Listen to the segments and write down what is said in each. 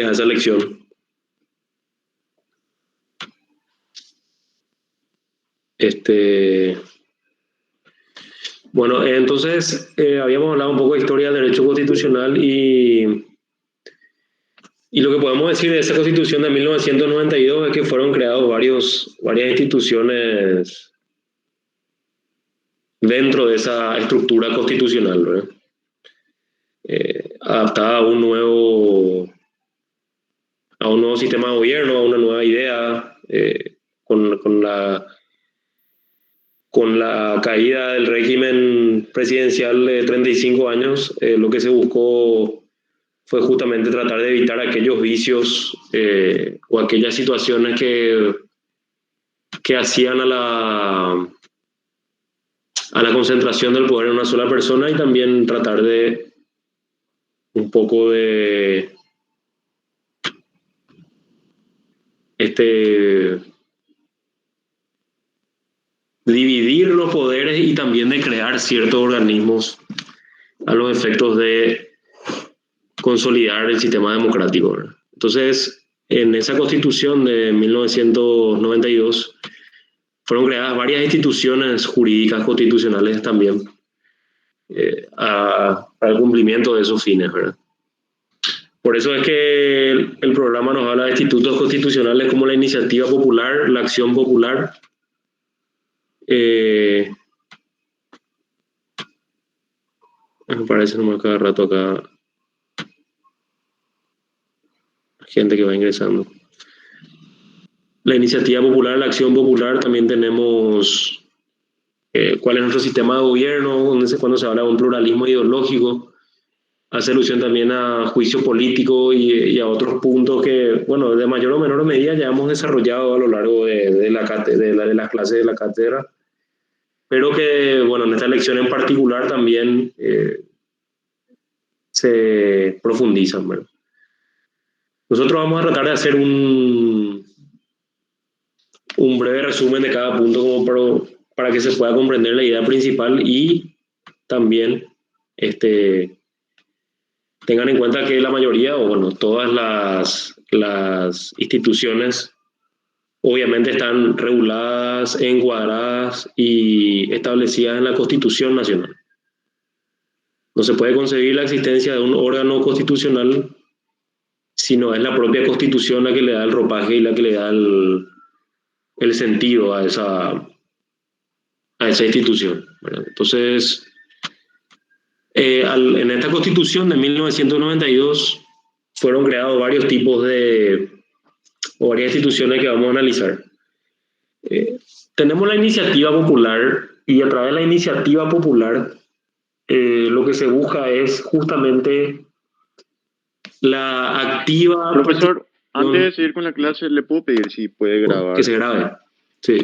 a esa elección. Bueno, entonces habíamos hablado un poco de historia del derecho constitucional y lo que podemos decir de esa constitución de 1992 es que fueron creadas varias instituciones dentro de esa estructura constitucional, ¿verdad? Adaptada a un nuevo sistema de gobierno, a una nueva idea, con la caída del régimen presidencial de 35 años, lo que se buscó fue justamente tratar de evitar aquellos vicios o aquellas situaciones que hacían a la concentración del poder en una sola persona, y también tratar de un poco de dividir los poderes y también de crear ciertos organismos a los efectos de consolidar el sistema democrático, ¿verdad? Entonces, en esa constitución de 1992 fueron creadas varias instituciones jurídicas constitucionales también para el cumplimiento de esos fines, ¿verdad? Por eso es que el programa nos habla de institutos constitucionales como la iniciativa popular, la acción popular, me parece nomás cada rato acá gente que va ingresando. La iniciativa popular, la acción popular, también tenemos cuál es nuestro sistema de gobierno, cuando se habla de un pluralismo ideológico, hace alusión también a juicio político y a otros puntos que, bueno, de mayor o menor medida ya hemos desarrollado a lo largo de las clases de la cátedra, pero que, bueno, en esta lección en particular también se profundizan, ¿verdad? Nosotros vamos a tratar de hacer un breve resumen de cada punto como para que se pueda comprender la idea principal, y también tengan en cuenta que la mayoría, o bueno, todas las instituciones obviamente están reguladas, encuadradas y establecidas en la Constitución Nacional. No se puede concebir la existencia de un órgano constitucional si no es la propia Constitución la que le da el ropaje y la que le da el sentido a esa institución, ¿verdad? Entonces, en esta Constitución de 1992 fueron creados varios tipos o varias instituciones que vamos a analizar. Tenemos la iniciativa popular, y a través de la iniciativa popular lo que se busca es justamente la activa... Profesor, antes de seguir con la clase, ¿le puedo pedir si puede grabar? Que se grabe, sí.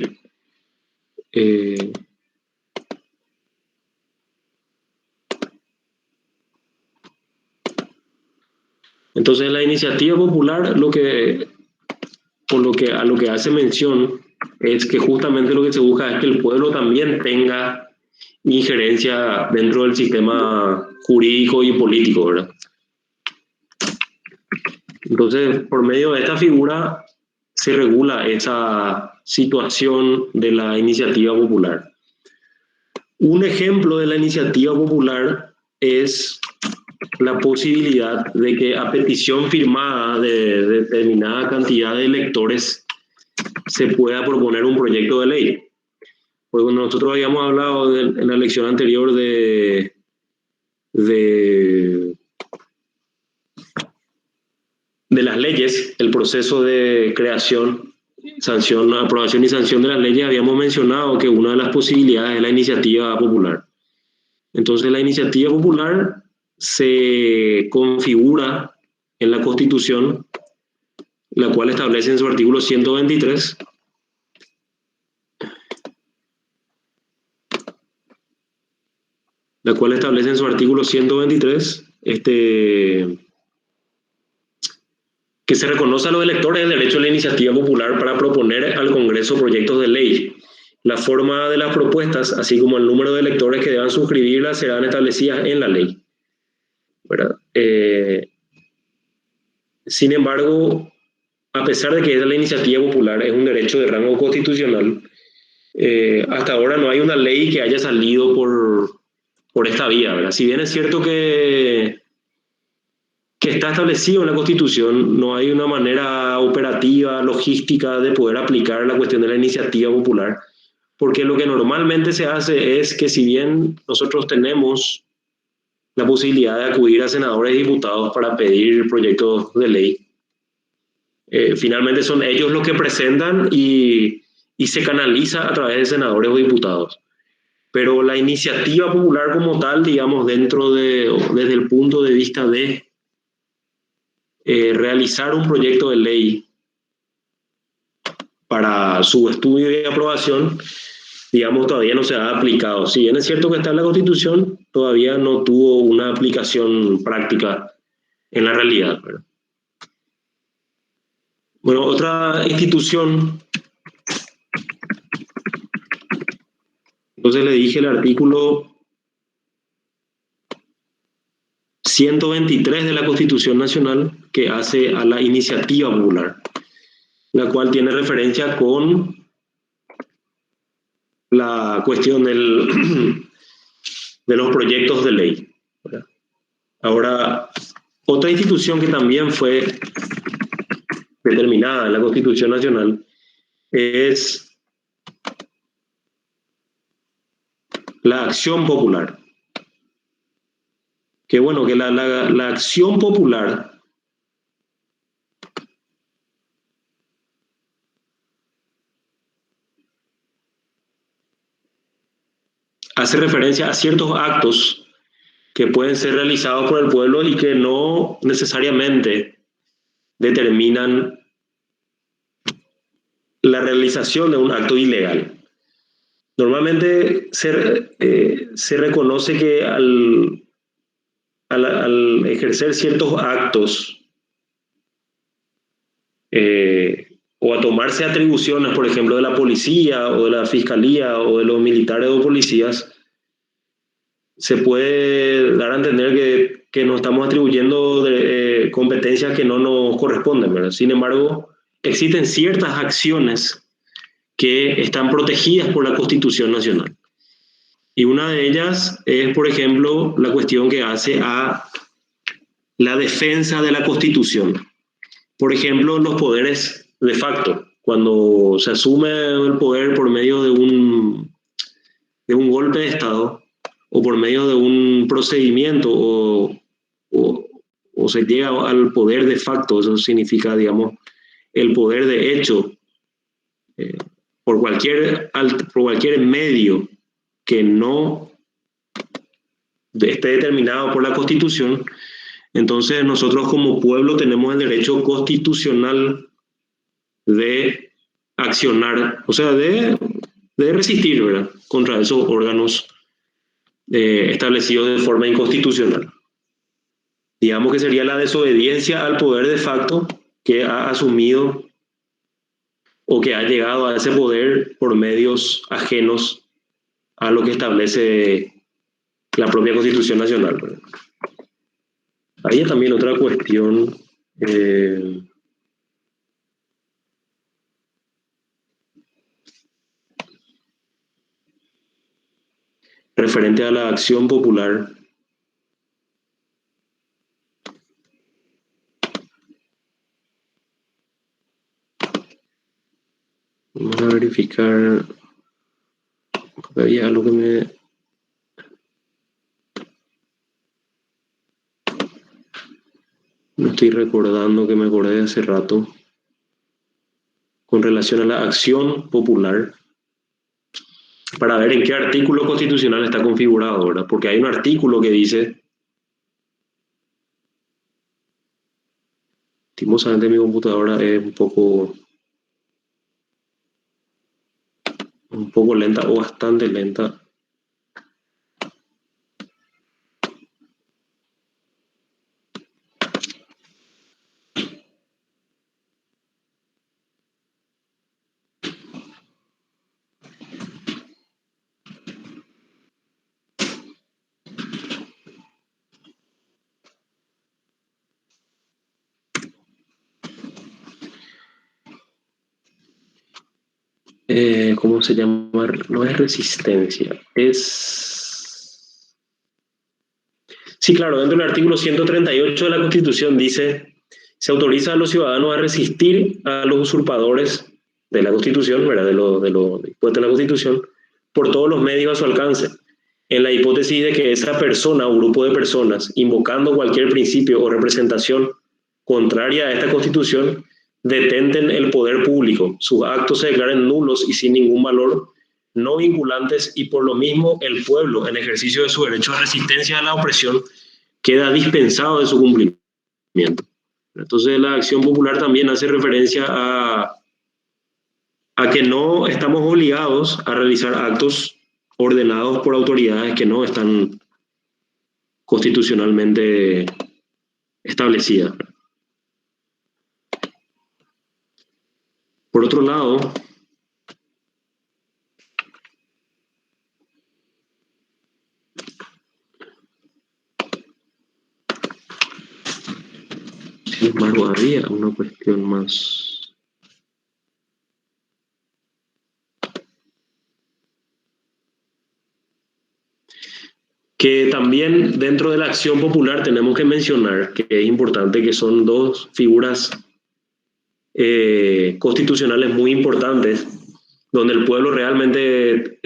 Entonces, la iniciativa popular a lo que hace mención es que justamente lo que se busca es que el pueblo también tenga injerencia dentro del sistema jurídico y político, ¿verdad? Entonces, por medio de esta figura se regula esa situación de la iniciativa popular. Un ejemplo de la iniciativa popular es la posibilidad de que a petición firmada de determinada cantidad de electores se pueda proponer un proyecto de ley. Pues cuando nosotros habíamos hablado en la lección anterior de las leyes, el proceso de creación, aprobación y sanción de las leyes, habíamos mencionado que una de las posibilidades es la iniciativa popular. Entonces, la iniciativa popular se configura en la Constitución, la cual establece en su artículo 123 que se reconoce a los electores el derecho a la iniciativa popular para proponer al Congreso proyectos de ley. La forma de las propuestas, así como el número de electores que deban suscribirlas, serán establecidas en la ley, ¿verdad? Sin embargo, a pesar de que la iniciativa popular es un derecho de rango constitucional, hasta ahora no hay una ley que haya salido por esta vía, ¿verdad? Si bien es cierto que está establecido en la Constitución, no hay una manera operativa, logística de poder aplicar la cuestión de la iniciativa popular, porque lo que normalmente se hace es que si bien nosotros tenemos la posibilidad de acudir a senadores y diputados para pedir proyectos de ley, finalmente son ellos los que presentan y se canaliza a través de senadores o diputados. Pero la iniciativa popular como tal, digamos, desde el punto de vista de realizar un proyecto de ley para su estudio y aprobación, digamos, todavía no se ha aplicado. Si bien es cierto que está en la Constitución, todavía no tuvo una aplicación práctica en la realidad, ¿verdad? Bueno, otra institución, entonces le dije el artículo 123 de la Constitución Nacional que hace a la iniciativa popular, la cual tiene referencia con la cuestión de los proyectos de ley. Ahora, otra institución que también fue determinada en la Constitución Nacional es la acción popular. Que bueno, que la acción popular hace referencia a ciertos actos que pueden ser realizados por el pueblo y que no necesariamente determinan la realización de un acto ilegal. Normalmente se reconoce que al ejercer ciertos actos o a tomarse atribuciones, por ejemplo, de la policía o de la fiscalía o de los militares o policías, se puede dar a entender que nos estamos atribuyendo competencias que no nos corresponden, ¿verdad? Sin embargo, existen ciertas acciones que están protegidas por la Constitución Nacional. Y una de ellas es, por ejemplo, la cuestión que hace a la defensa de la Constitución. Por ejemplo, los poderes de facto, cuando se asume el poder por medio de un golpe de Estado o por medio de un procedimiento o se llega al poder de facto, eso significa, digamos, el poder de hecho, eh, por cualquier medio que no esté determinado por la Constitución, entonces nosotros como pueblo tenemos el derecho constitucional de accionar, o sea, de resistir, ¿verdad?, contra esos órganos establecidos de forma inconstitucional. Digamos que sería la desobediencia al poder de facto que ha asumido o que ha llegado a ese poder por medios ajenos a lo que establece la propia Constitución Nacional, ¿verdad? Hay también otra cuestión referente a la acción popular. Vamos a verificar. Había algo que no estoy recordando, que me acordé de hace rato, con relación a la acción popular, para ver en qué artículo constitucional está configurado, ¿verdad? Porque hay un artículo que dice, lastimosamente mi computadora es un poco lenta o bastante lenta. ¿cómo se llama? No es resistencia, es... Sí, claro, dentro del artículo 138 de la Constitución dice, se autoriza a los ciudadanos a resistir a los usurpadores de la Constitución, ¿verdad? De lo dispuesto en la Constitución, por todos los medios a su alcance, en la hipótesis de que esa persona o grupo de personas, invocando cualquier principio o representación contraria a esta Constitución, detenten el poder público, sus actos se declaren nulos y sin ningún valor, no vinculantes, y por lo mismo el pueblo, en ejercicio de su derecho de resistencia a la opresión, queda dispensado de su cumplimiento. Entonces la acción popular también hace referencia a que no estamos obligados a realizar actos ordenados por autoridades que no están constitucionalmente establecidas. Por otro lado, sin embargo, había una cuestión más. Que también dentro de la acción popular tenemos que mencionar que es importante, que son dos figuras constitucionales muy importantes, donde el pueblo realmente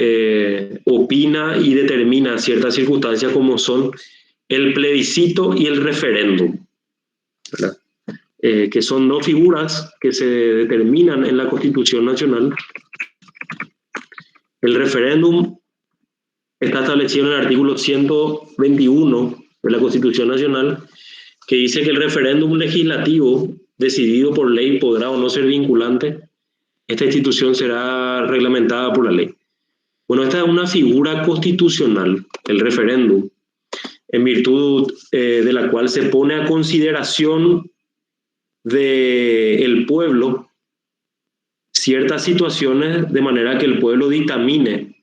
opina y determina ciertas circunstancias, como son el plebiscito y el referéndum, ¿verdad? Que son dos figuras que se determinan en la Constitución Nacional. El referéndum está establecido en el artículo 121 de la Constitución Nacional, que dice que el referéndum legislativo decidido por ley podrá o no ser vinculante. Esta institución será reglamentada por la ley. Bueno, esta es una figura constitucional, el referéndum, en virtud de la cual se pone a consideración del pueblo ciertas situaciones de manera que el pueblo dictamine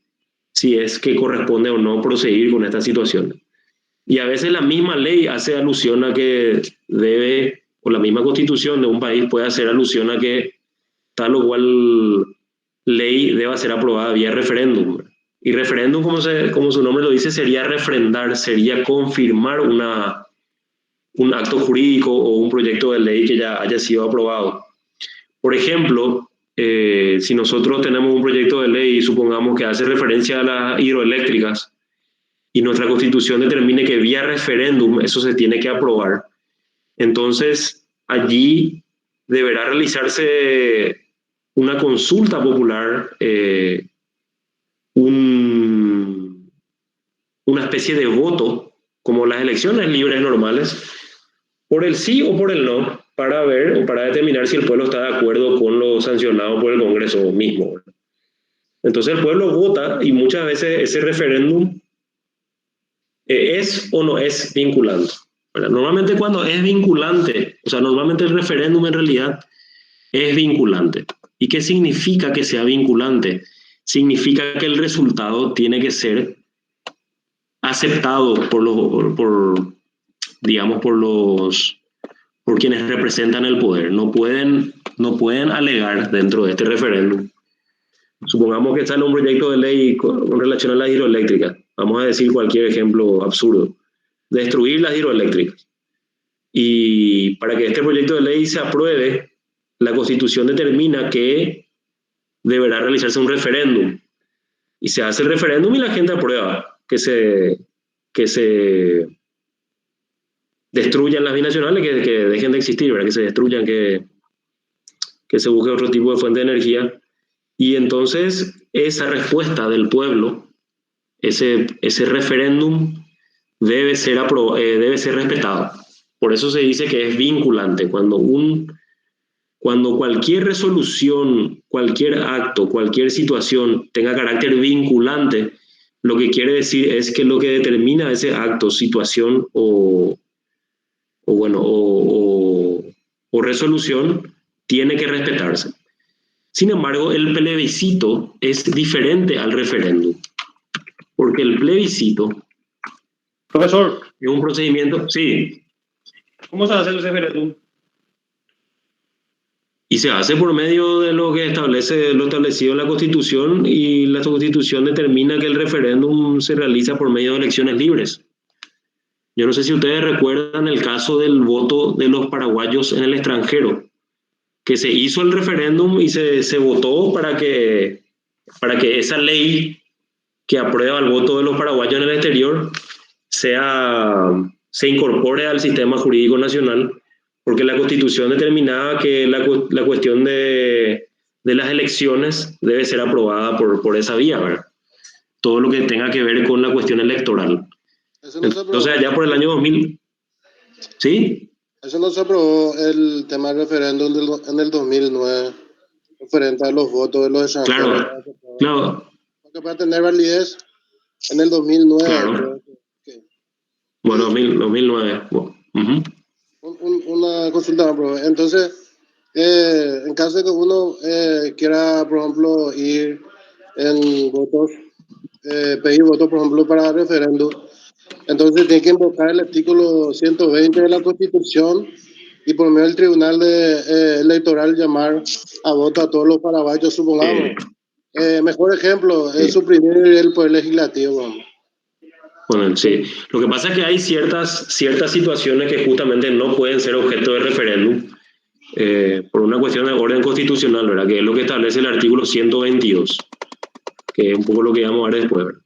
si es que corresponde o no proseguir con estas situaciones. Y a veces la misma ley hace alusión a que debe, o la misma constitución de un país puede hacer alusión a que tal o cual ley deba ser aprobada vía referéndum. Y referéndum, como su nombre lo dice, sería refrendar, sería confirmar un acto jurídico o un proyecto de ley que ya haya sido aprobado. Por ejemplo, si nosotros tenemos un proyecto de ley, supongamos que hace referencia a las hidroeléctricas, y nuestra Constitución determine que vía referéndum eso se tiene que aprobar, entonces allí deberá realizarse una consulta popular, una especie de voto, como las elecciones libres normales, por el sí o por el no, para ver o para determinar si el pueblo está de acuerdo con lo sancionado por el Congreso mismo. Entonces el pueblo vota y muchas veces ese referéndum es o no es vinculante. Normalmente cuando es vinculante, o sea, normalmente el referéndum en realidad es vinculante. ¿Y qué significa que sea vinculante? Significa que el resultado tiene que ser aceptado digamos, por quienes representan el poder. No pueden alegar dentro de este referéndum. Supongamos que sale un proyecto de ley con relación a las hidroeléctricas. Vamos a decir cualquier ejemplo absurdo. Destruir las hidroeléctricas. Y para que este proyecto de ley se apruebe, la Constitución determina que deberá realizarse un referéndum. Y se hace el referéndum y la gente aprueba que se destruyan las binacionales, que dejen de existir, ¿verdad? Que se destruyan, que se busque otro tipo de fuente de energía. Y entonces esa respuesta del pueblo, ese referéndum debe ser respetado. Por eso se dice que es vinculante. Cuando cualquier resolución, cualquier acto, cualquier situación tenga carácter vinculante, lo que quiere decir es que lo que determina ese acto, situación o resolución tiene que respetarse. Sin embargo, el plebiscito es diferente al referéndum, porque el plebiscito, Profesor, es un procedimiento, sí. ¿Cómo se hace el referéndum? Y se hace por medio de lo que establece lo establecido en la Constitución, y la Constitución determina que el referéndum se realiza por medio de elecciones libres. Yo no sé si ustedes recuerdan el caso del voto de los paraguayos en el extranjero, que se hizo el referéndum y se votó para que esa ley que aprueba el voto de los paraguayos en el exterior se incorpore al sistema jurídico nacional, porque la Constitución determinaba que la cuestión de las elecciones debe ser aprobada por esa vía, ¿verdad? Todo lo que tenga que ver con la cuestión electoral. Eso no se aprobó. Entonces, allá por el año 2000, ¿sí? Eso no se aprobó el tema del referéndum en el 2009, referente a los votos de los extranjeros. Claro. Porque para tener validez en el 2009. Claro. Bueno, 2009. Bueno. Una consulta, bro. Entonces, en caso de que uno quiera, por ejemplo, ir en votos, pedir votos, por ejemplo, para referéndum, entonces tiene que invocar el artículo 120 de la Constitución y por medio del Tribunal Electoral llamar a voto a todos los paraguayos, supongamos. Mejor ejemplo es suprimir el poder legislativo, bro. Bueno, sí. Lo que pasa es que hay ciertas situaciones que justamente no pueden ser objeto de referéndum por una cuestión de orden constitucional, ¿verdad? Que es lo que establece el artículo 122, que es un poco lo que vamos a ver después, ¿verdad?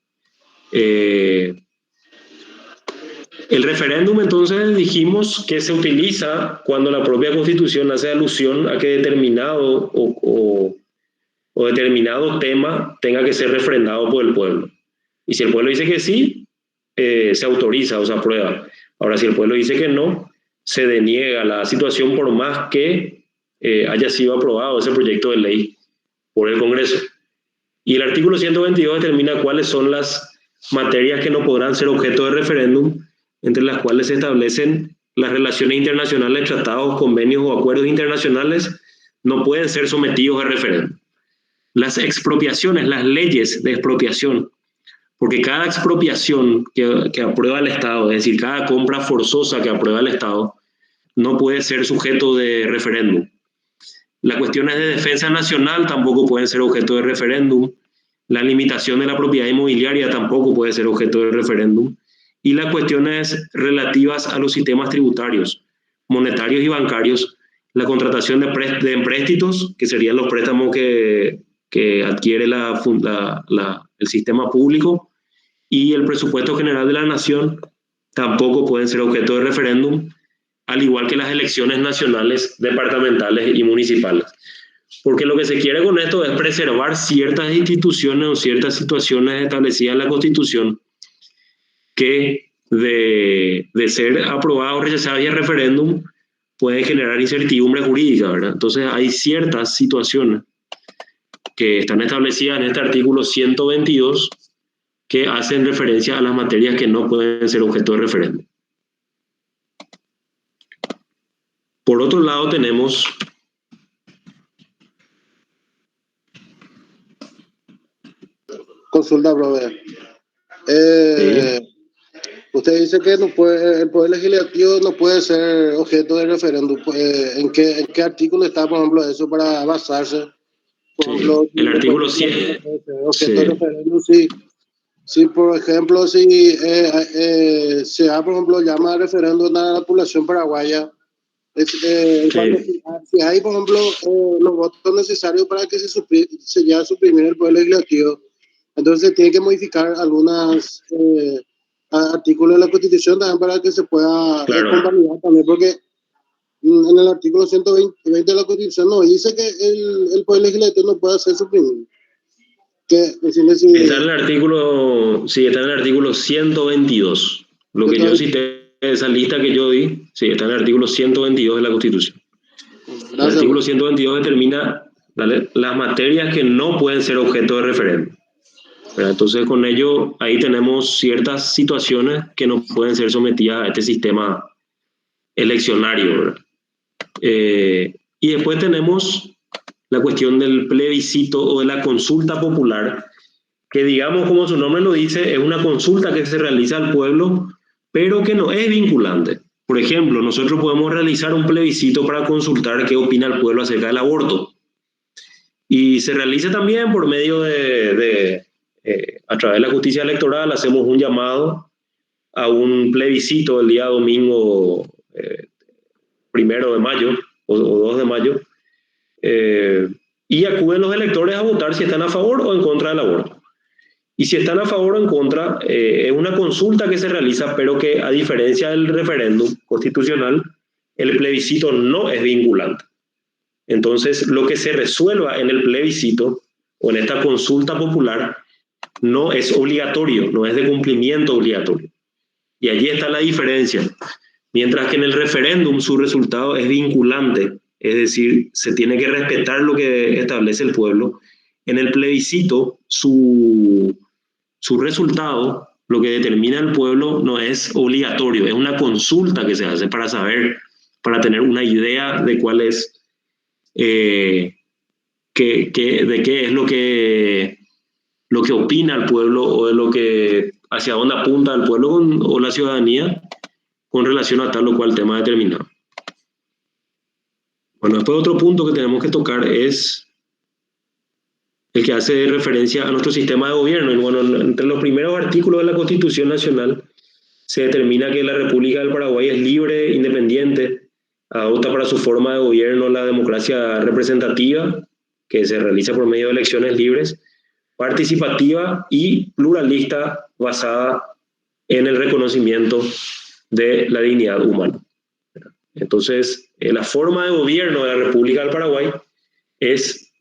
El referéndum, entonces, dijimos que se utiliza cuando la propia Constitución hace alusión a que determinado o determinado tema tenga que ser refrendado por el pueblo. Y si el pueblo dice que sí, se autoriza o se aprueba. Ahora, si el pueblo dice que no, se deniega la situación por más que haya sido aprobado ese proyecto de ley por el Congreso. Y el artículo 122 determina cuáles son las materias que no podrán ser objeto de referéndum, entre las cuales se establecen las relaciones internacionales, tratados, convenios o acuerdos internacionales no pueden ser sometidos a referéndum. Las expropiaciones, las leyes de expropiación, porque cada expropiación que aprueba el Estado, es decir, cada compra forzosa que aprueba el Estado, no puede ser sujeto de referéndum. Las cuestiones de defensa nacional tampoco pueden ser objeto de referéndum. La limitación de la propiedad inmobiliaria tampoco puede ser objeto de referéndum. Y las cuestiones relativas a los sistemas tributarios, monetarios y bancarios, la contratación de empréstitos, que serían los préstamos que adquiere el sistema público, y el presupuesto general de la nación tampoco pueden ser objeto de referéndum, al igual que las elecciones nacionales, departamentales y municipales. Porque lo que se quiere con esto es preservar ciertas instituciones o ciertas situaciones establecidas en la Constitución que de ser aprobadas o rechazadas vía referéndum pueden generar incertidumbre jurídica, ¿verdad? Entonces hay ciertas situaciones que están establecidas en este artículo 122 que hacen referencia a las materias que no pueden ser objeto de referéndum. Por otro lado tenemos consulta, brother. Usted dice que no puede, el poder legislativo no puede ser objeto de referéndum. ¿En qué artículo está, por ejemplo, eso para basarse? Por ejemplo, el artículo 100. Objeto de referéndum, si por ejemplo, si se da, por ejemplo, llama a referéndum a la población paraguaya, si hay, por ejemplo, los votos necesarios para que se llegue a suprimir el poder legislativo, entonces tiene que modificar algunos artículos de la Constitución también para que se pueda convalidar también, porque en el artículo 120 de la Constitución no dice que el poder legislativo no pueda ser suprimido. Está en el artículo, sí, está en el artículo 122. Lo que yo cité, esa lista que yo di, sí, está en el artículo 122 de la Constitución. Gracias. El artículo 122 determina las materias que no pueden ser objeto de referéndum. Entonces, con ello, ahí tenemos ciertas situaciones que no pueden ser sometidas a este sistema eleccionario, ¿verdad? Y después tenemos la cuestión del plebiscito o de la consulta popular, que, digamos, como su nombre lo dice, es una consulta que se realiza al pueblo, pero que no es vinculante. Por ejemplo, nosotros podemos realizar un plebiscito para consultar qué opina el pueblo acerca del aborto. Y se realiza también por medio a través de la justicia electoral, hacemos un llamado a un plebiscito el día domingo 1 de mayo o 2 de mayo, y acuden los electores a votar si están a favor o en contra del aborto. Y si están a favor o en contra, es una consulta que se realiza, pero que a diferencia del referéndum constitucional, el plebiscito no es vinculante. Entonces, lo que se resuelva en el plebiscito o en esta consulta popular no es obligatorio, no es de cumplimiento obligatorio. Y allí está la diferencia. Mientras que en el referéndum su resultado es vinculante, es decir, se tiene que respetar lo que establece el pueblo. En el plebiscito, su resultado, lo que determina el pueblo, no es obligatorio, es una consulta que se hace para saber, para tener una idea de cuál es, de qué es lo que opina el pueblo o de lo que, hacia dónde apunta el pueblo o la ciudadanía con relación a tal o cual tema determinado. Bueno, después otro punto que tenemos que tocar es el que hace referencia a nuestro sistema de gobierno. Y bueno, entre los primeros artículos de la Constitución Nacional se determina que la República del Paraguay es libre, independiente, adopta para su forma de gobierno la democracia representativa, que se realiza por medio de elecciones libres, participativa y pluralista, basada en el reconocimiento de la dignidad humana. Entonces, la forma de gobierno de la República del Paraguay es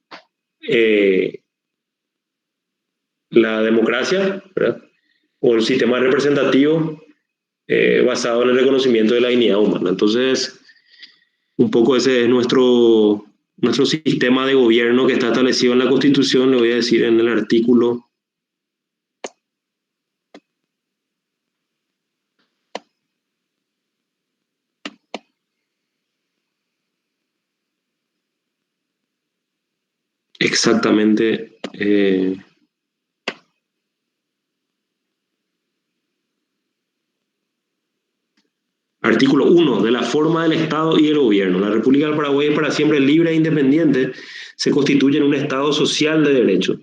la democracia, ¿verdad? O el sistema representativo basado en el reconocimiento de la dignidad humana. Entonces, un poco ese es nuestro sistema de gobierno que está establecido en la Constitución. Le voy a decir en el artículo exactamente artículo 1 de la forma del Estado y el gobierno. La República del Paraguay es para siempre libre e independiente, se constituye en un Estado social de derecho.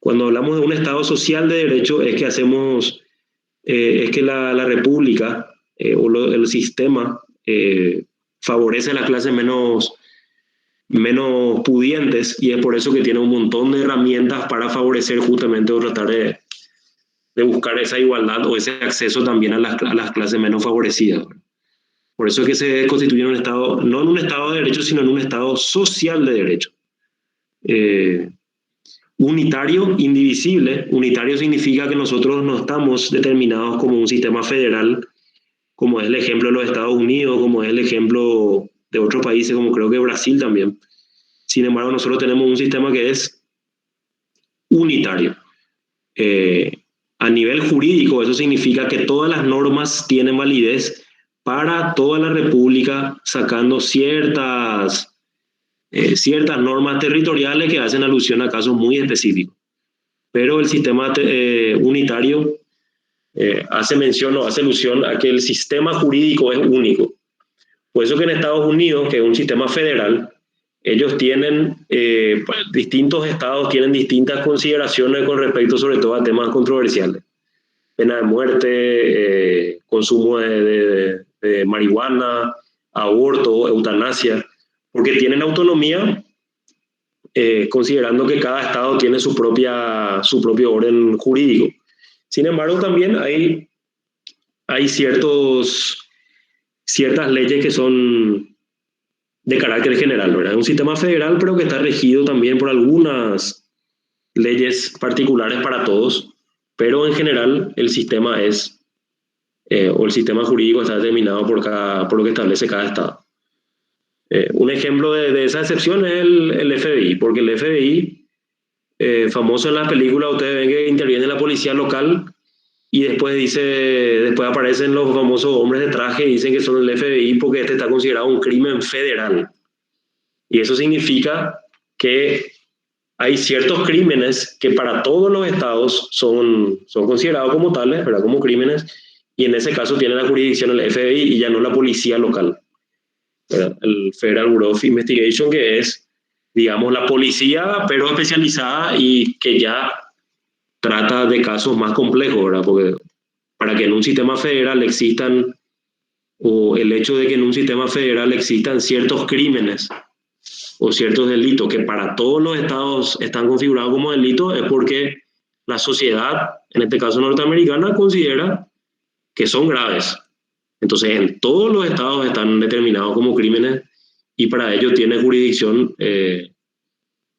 Cuando hablamos de un Estado social de derecho es que hacemos, es que la República el sistema favorece a las clases menos pudientes, y es por eso que tiene un montón de herramientas para favorecer justamente o tratar de buscar esa igualdad o ese acceso también a las clases menos favorecidas. Por eso es que se constituye un Estado, no en un Estado de derecho, sino en un Estado social de derecho. Unitario, indivisible. Unitario significa que nosotros no estamos determinados como un sistema federal, como es el ejemplo de los Estados Unidos, como es el ejemplo de otros países, como creo que Brasil también. Sin embargo, nosotros tenemos un sistema que es unitario. A nivel jurídico, eso significa que todas las normas tienen validez para toda la República, sacando ciertas normas territoriales que hacen alusión a casos muy específicos. Pero el sistema unitario hace mención o hace alusión a que el sistema jurídico es único. Por eso que en Estados Unidos, que es un sistema federal, ellos tienen, distintos estados tienen distintas consideraciones con respecto sobre todo a temas controversiales. Pena de muerte, consumo de marihuana, aborto, eutanasia, porque tienen autonomía, considerando que cada estado tiene su propio orden jurídico. Sin embargo, también hay ciertas leyes que son de carácter general, ¿verdad? Es un sistema federal, pero que está regido también por algunas leyes particulares para todos, pero en general el sistema o el sistema jurídico está determinado por lo que establece cada estado. Un ejemplo de esa excepción es el FBI, porque el FBI, famoso en las películas, ustedes ven que interviene la policía local y después aparecen los famosos hombres de traje y dicen que son el FBI porque este está considerado un crimen federal. Y eso significa que hay ciertos crímenes que para todos los estados son considerados como tales, ¿verdad? Como crímenes, y en ese caso tiene la jurisdicción el FBI y ya no la policía local. El Federal Bureau of Investigation, que es, digamos, la policía, pero especializada y que ya trata de casos más complejos, ¿verdad? Porque para que en un sistema federal existan, o el hecho de que en un sistema federal existan ciertos crímenes o ciertos delitos que para todos los estados están configurados como delitos, es porque la sociedad, en este caso norteamericana, considera que son graves. Entonces, en todos los estados están determinados como crímenes y para ello tiene jurisdicción el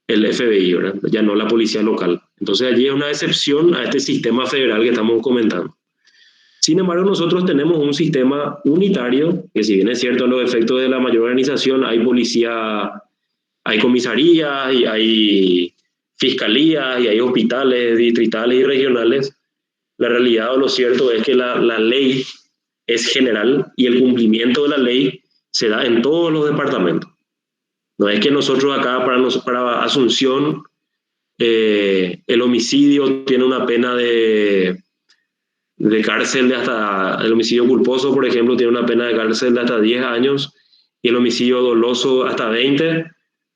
FBI, ¿verdad? Ya no la policía local. Entonces, allí es una excepción a este sistema federal que estamos comentando. Sin embargo, nosotros tenemos un sistema unitario, que si bien es cierto a los efectos de la mayor organización, hay policía, hay comisarías y hay fiscalías y hay hospitales distritales y regionales. La realidad o lo cierto es que la ley es general y el cumplimiento de la ley se da en todos los departamentos. No es que nosotros acá para Asunción el homicidio tiene una pena de cárcel de hasta, el homicidio culposo, por ejemplo, tiene una pena de cárcel de hasta 10 años y el homicidio doloso hasta 20,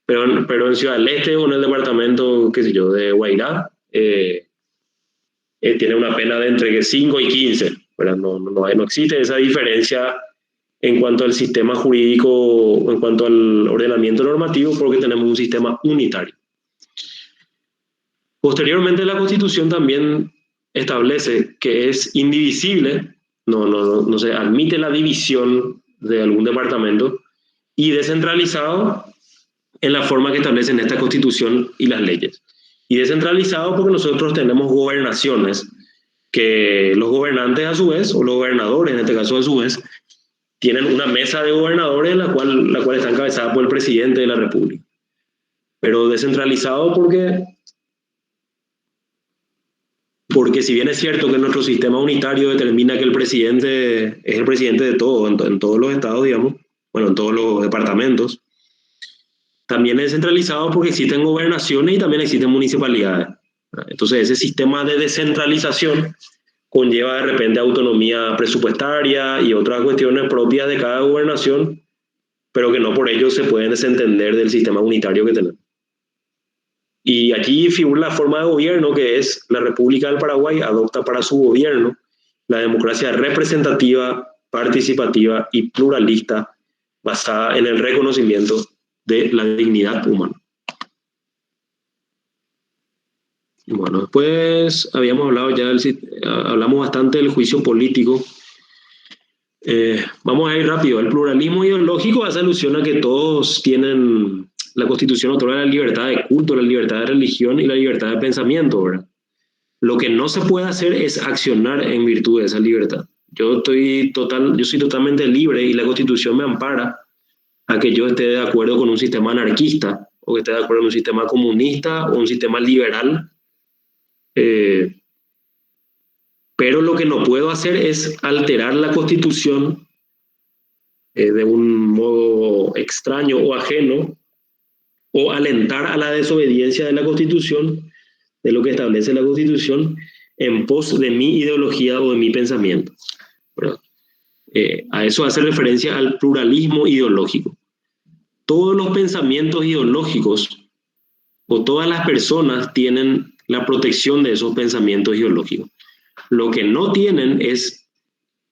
pero en Ciudad del Este o en el departamento, qué sé yo, de Guairá, tiene una pena de entre 5 y 15. No existe esa diferencia en cuanto al sistema jurídico, en cuanto al ordenamiento normativo, porque tenemos un sistema unitario. Posteriormente, la Constitución también establece que es indivisible, no se admite la división de algún departamento, y descentralizado en la forma que establecen esta Constitución y las leyes. Y descentralizado porque nosotros tenemos gobernaciones, que los gobernantes a su vez, o los gobernadores en este caso a su vez, tienen una mesa de gobernadores la cual está encabezada por el presidente de la República. Pero descentralizado porque si bien es cierto que nuestro sistema unitario determina que el presidente es el presidente de todo, en todos los estados, digamos, bueno, en todos los departamentos, también es descentralizado porque existen gobernaciones y también existen municipalidades. Entonces, ese sistema de descentralización conlleva de repente autonomía presupuestaria y otras cuestiones propias de cada gobernación, pero que no por ello se pueden desentender del sistema unitario que tenemos. Y aquí figura la forma de gobierno, que es la República del Paraguay adopta para su gobierno la democracia representativa, participativa y pluralista basada en el reconocimiento de la dignidad humana. Bueno, después habíamos hablado ya, hablamos bastante del juicio político. Vamos a ir rápido. El pluralismo ideológico hace alusión a que todos tienen, la Constitución otorga la libertad de culto, la libertad de religión y la libertad de pensamiento, ¿verdad? Lo que no se puede hacer es accionar en virtud de esa libertad. Yo soy totalmente libre y la Constitución me ampara a que yo esté de acuerdo con un sistema anarquista o que esté de acuerdo con un sistema comunista o un sistema liberal. Pero lo que no puedo hacer es alterar la Constitución de un modo extraño o ajeno o alentar a la desobediencia de la Constitución, de lo que establece la Constitución, en pos de mi ideología o de mi pensamiento. A eso hace referencia al pluralismo ideológico. Todos los pensamientos ideológicos o todas las personas tienen la protección de esos pensamientos ideológicos. Lo que no tienen es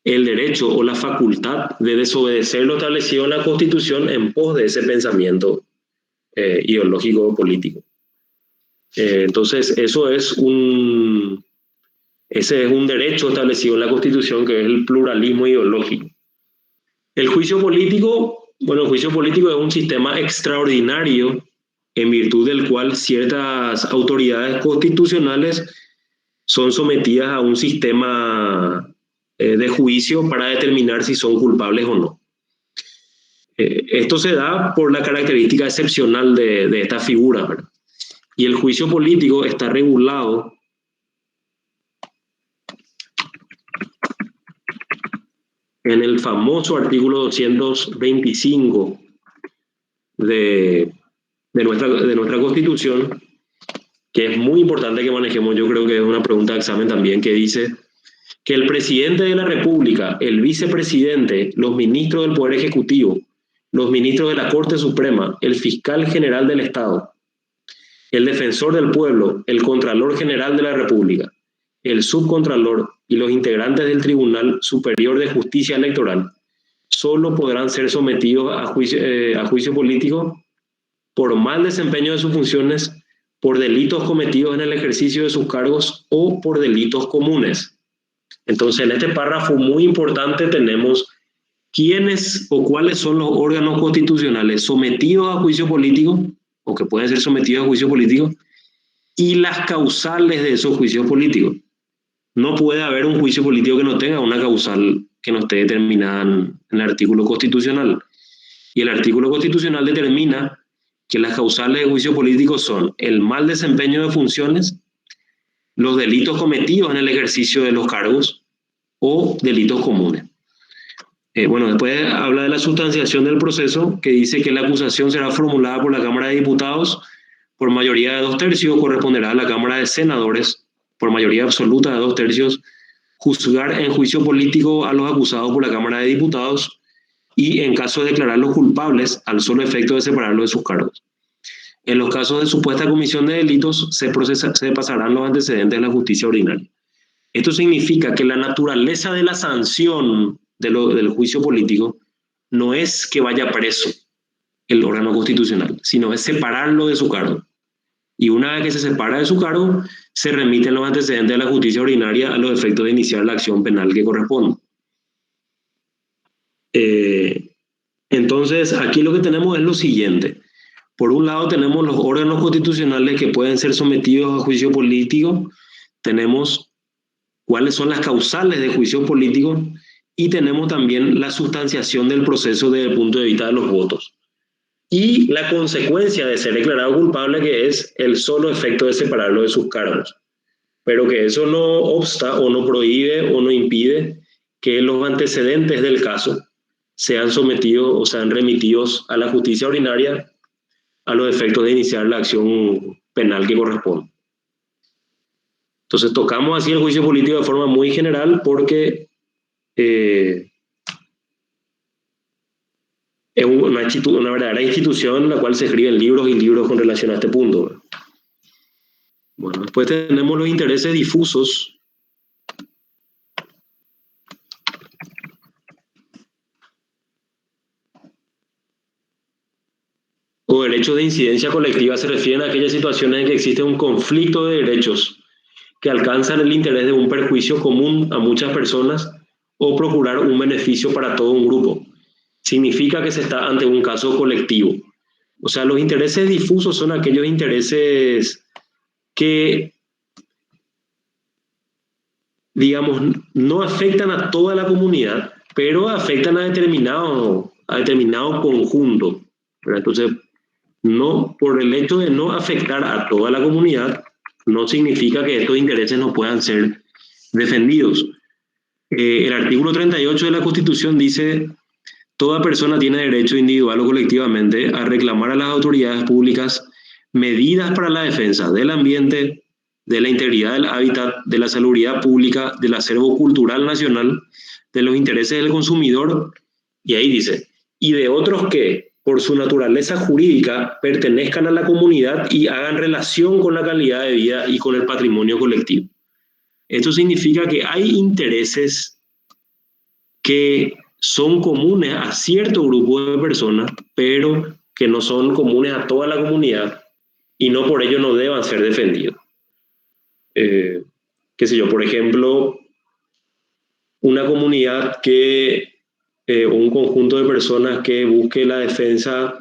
el derecho o la facultad de desobedecer lo establecido en la Constitución en pos de ese pensamiento ideológico o político. Entonces, ese es un derecho establecido en la Constitución, que es el pluralismo ideológico. El juicio político, bueno, el juicio político es un sistema extraordinario en virtud del cual ciertas autoridades constitucionales son sometidas a un sistema de juicio para determinar si son culpables o no. Esto se da por la característica excepcional de esta figura, ¿verdad? Y el juicio político está regulado en el famoso artículo 225 de nuestra Constitución, que es muy importante que manejemos. Yo creo que es una pregunta de examen también, que dice: que el presidente de la República, el vicepresidente, los ministros del Poder Ejecutivo, los ministros de la Corte Suprema, el fiscal general del Estado, el defensor del pueblo, el Contralor General de la República, el subcontralor y los integrantes del Tribunal Superior de Justicia Electoral solo podrán ser sometidos a juicio político por mal desempeño de sus funciones, por delitos cometidos en el ejercicio de sus cargos o por delitos comunes. Entonces, en este párrafo muy importante tenemos quiénes o cuáles son los órganos constitucionales sometidos a juicio político o que pueden ser sometidos a juicio político y las causales de esos juicios políticos. No puede haber un juicio político que no tenga una causal que no esté determinada en el artículo constitucional. Y el artículo constitucional determina que las causales de juicio político son el mal desempeño de funciones, los delitos cometidos en el ejercicio de los cargos o delitos comunes. Después habla de la sustanciación del proceso, que dice que la acusación será formulada por la Cámara de Diputados por mayoría de 2/3, corresponderá a la Cámara de Senadores por mayoría absoluta de 2/3, juzgar en juicio político a los acusados por la Cámara de Diputados y, en caso de declararlos culpables, al solo efecto de separarlos de sus cargos. En los casos de supuesta comisión de delitos, se pasarán los antecedentes de la justicia ordinaria. Esto significa que la naturaleza de la sanción del juicio político no es que vaya preso el órgano constitucional, sino es separarlo de su cargo. Y una vez que se separa de su cargo, se remiten los antecedentes de la justicia ordinaria a los efectos de iniciar la acción penal que corresponde. Entonces, aquí lo que tenemos es lo siguiente. Por un lado tenemos los órganos constitucionales que pueden ser sometidos a juicio político, tenemos cuáles son las causales de juicio político y tenemos también la sustanciación del proceso desde el punto de vista de los votos. Y la consecuencia de ser declarado culpable, que es el solo efecto de separarlo de sus cargos. Pero que eso no obsta o no prohíbe o no impide que los antecedentes del caso sean sometidos o sean remitidos a la justicia ordinaria a los efectos de iniciar la acción penal que corresponde. Entonces tocamos así el juicio político de forma muy general porque es una verdadera institución en la cual se escriben libros y libros con relación a este punto. Bueno, después tenemos los intereses difusos. O derechos de incidencia colectiva se refieren a aquellas situaciones en que existe un conflicto de derechos que alcanzan el interés de un perjuicio común a muchas personas o procurar un beneficio para todo un grupo. Significa que se está ante un caso colectivo. O sea, los intereses difusos son aquellos intereses que, digamos, no afectan a toda la comunidad, pero afectan a determinado conjunto. Entonces, no, por el hecho de no afectar a toda la comunidad, no significa que estos intereses no puedan ser defendidos. El artículo 38 de la Constitución dice: toda persona tiene derecho individual o colectivamente a reclamar a las autoridades públicas medidas para la defensa del ambiente, de la integridad del hábitat, de la salubridad pública, del acervo cultural nacional, de los intereses del consumidor, y ahí dice, y de otros que, por su naturaleza jurídica, pertenezcan a la comunidad y hagan relación con la calidad de vida y con el patrimonio colectivo. Esto significa que hay intereses que son comunes a cierto grupo de personas, pero que no son comunes a toda la comunidad y no por ello no deban ser defendidos. Qué sé yo, por ejemplo, una comunidad o un conjunto de personas que busque la defensa,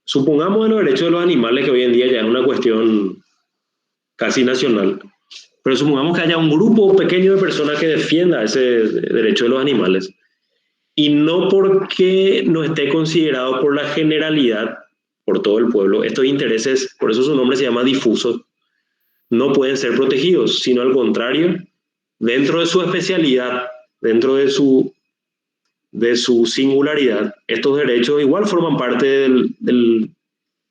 supongamos, de los derechos de los animales, que hoy en día ya es una cuestión casi nacional, pero supongamos que haya un grupo pequeño de personas que defienda ese derecho de los animales, y no porque no esté considerado por la generalidad, por todo el pueblo, estos intereses, por eso su nombre se llama difuso, no pueden ser protegidos, sino al contrario, dentro de su especialidad, dentro de su singularidad, estos derechos igual forman parte de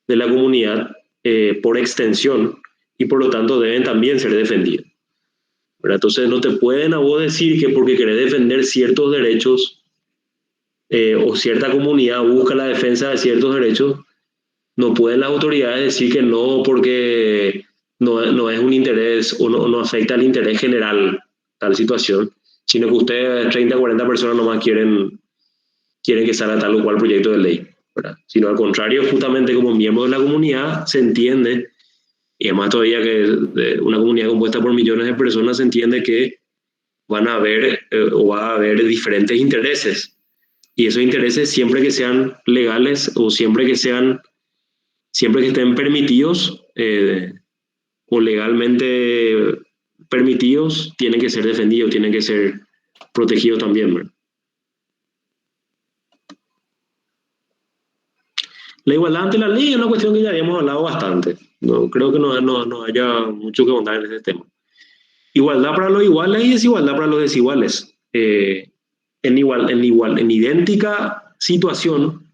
la comunidad por extensión y por lo tanto deben también ser defendidos. ¿verdad? Entonces no te pueden a vos decir que porque querés defender ciertos derechos o cierta comunidad busca la defensa de ciertos derechos, no pueden las autoridades decir que no porque no es un interés o no afecta al interés general tal situación, sino que ustedes 30 o 40 personas nomás quieren que salga tal o cual proyecto de ley, ¿verdad? Sino al contrario, justamente como miembros de la comunidad se entiende, y además todavía que de una comunidad compuesta por millones de personas se entiende que van a haber o va a haber diferentes intereses, y esos intereses siempre que sean legales o siempre que estén permitidos o legalmente permitidos, tienen que ser defendidos, tienen que ser protegidos también, ¿verdad? La igualdad ante la ley es una cuestión que ya habíamos hablado bastante. No, creo que no haya mucho que contar en ese tema. Igualdad para los iguales y desigualdad para los desiguales. En idéntica situación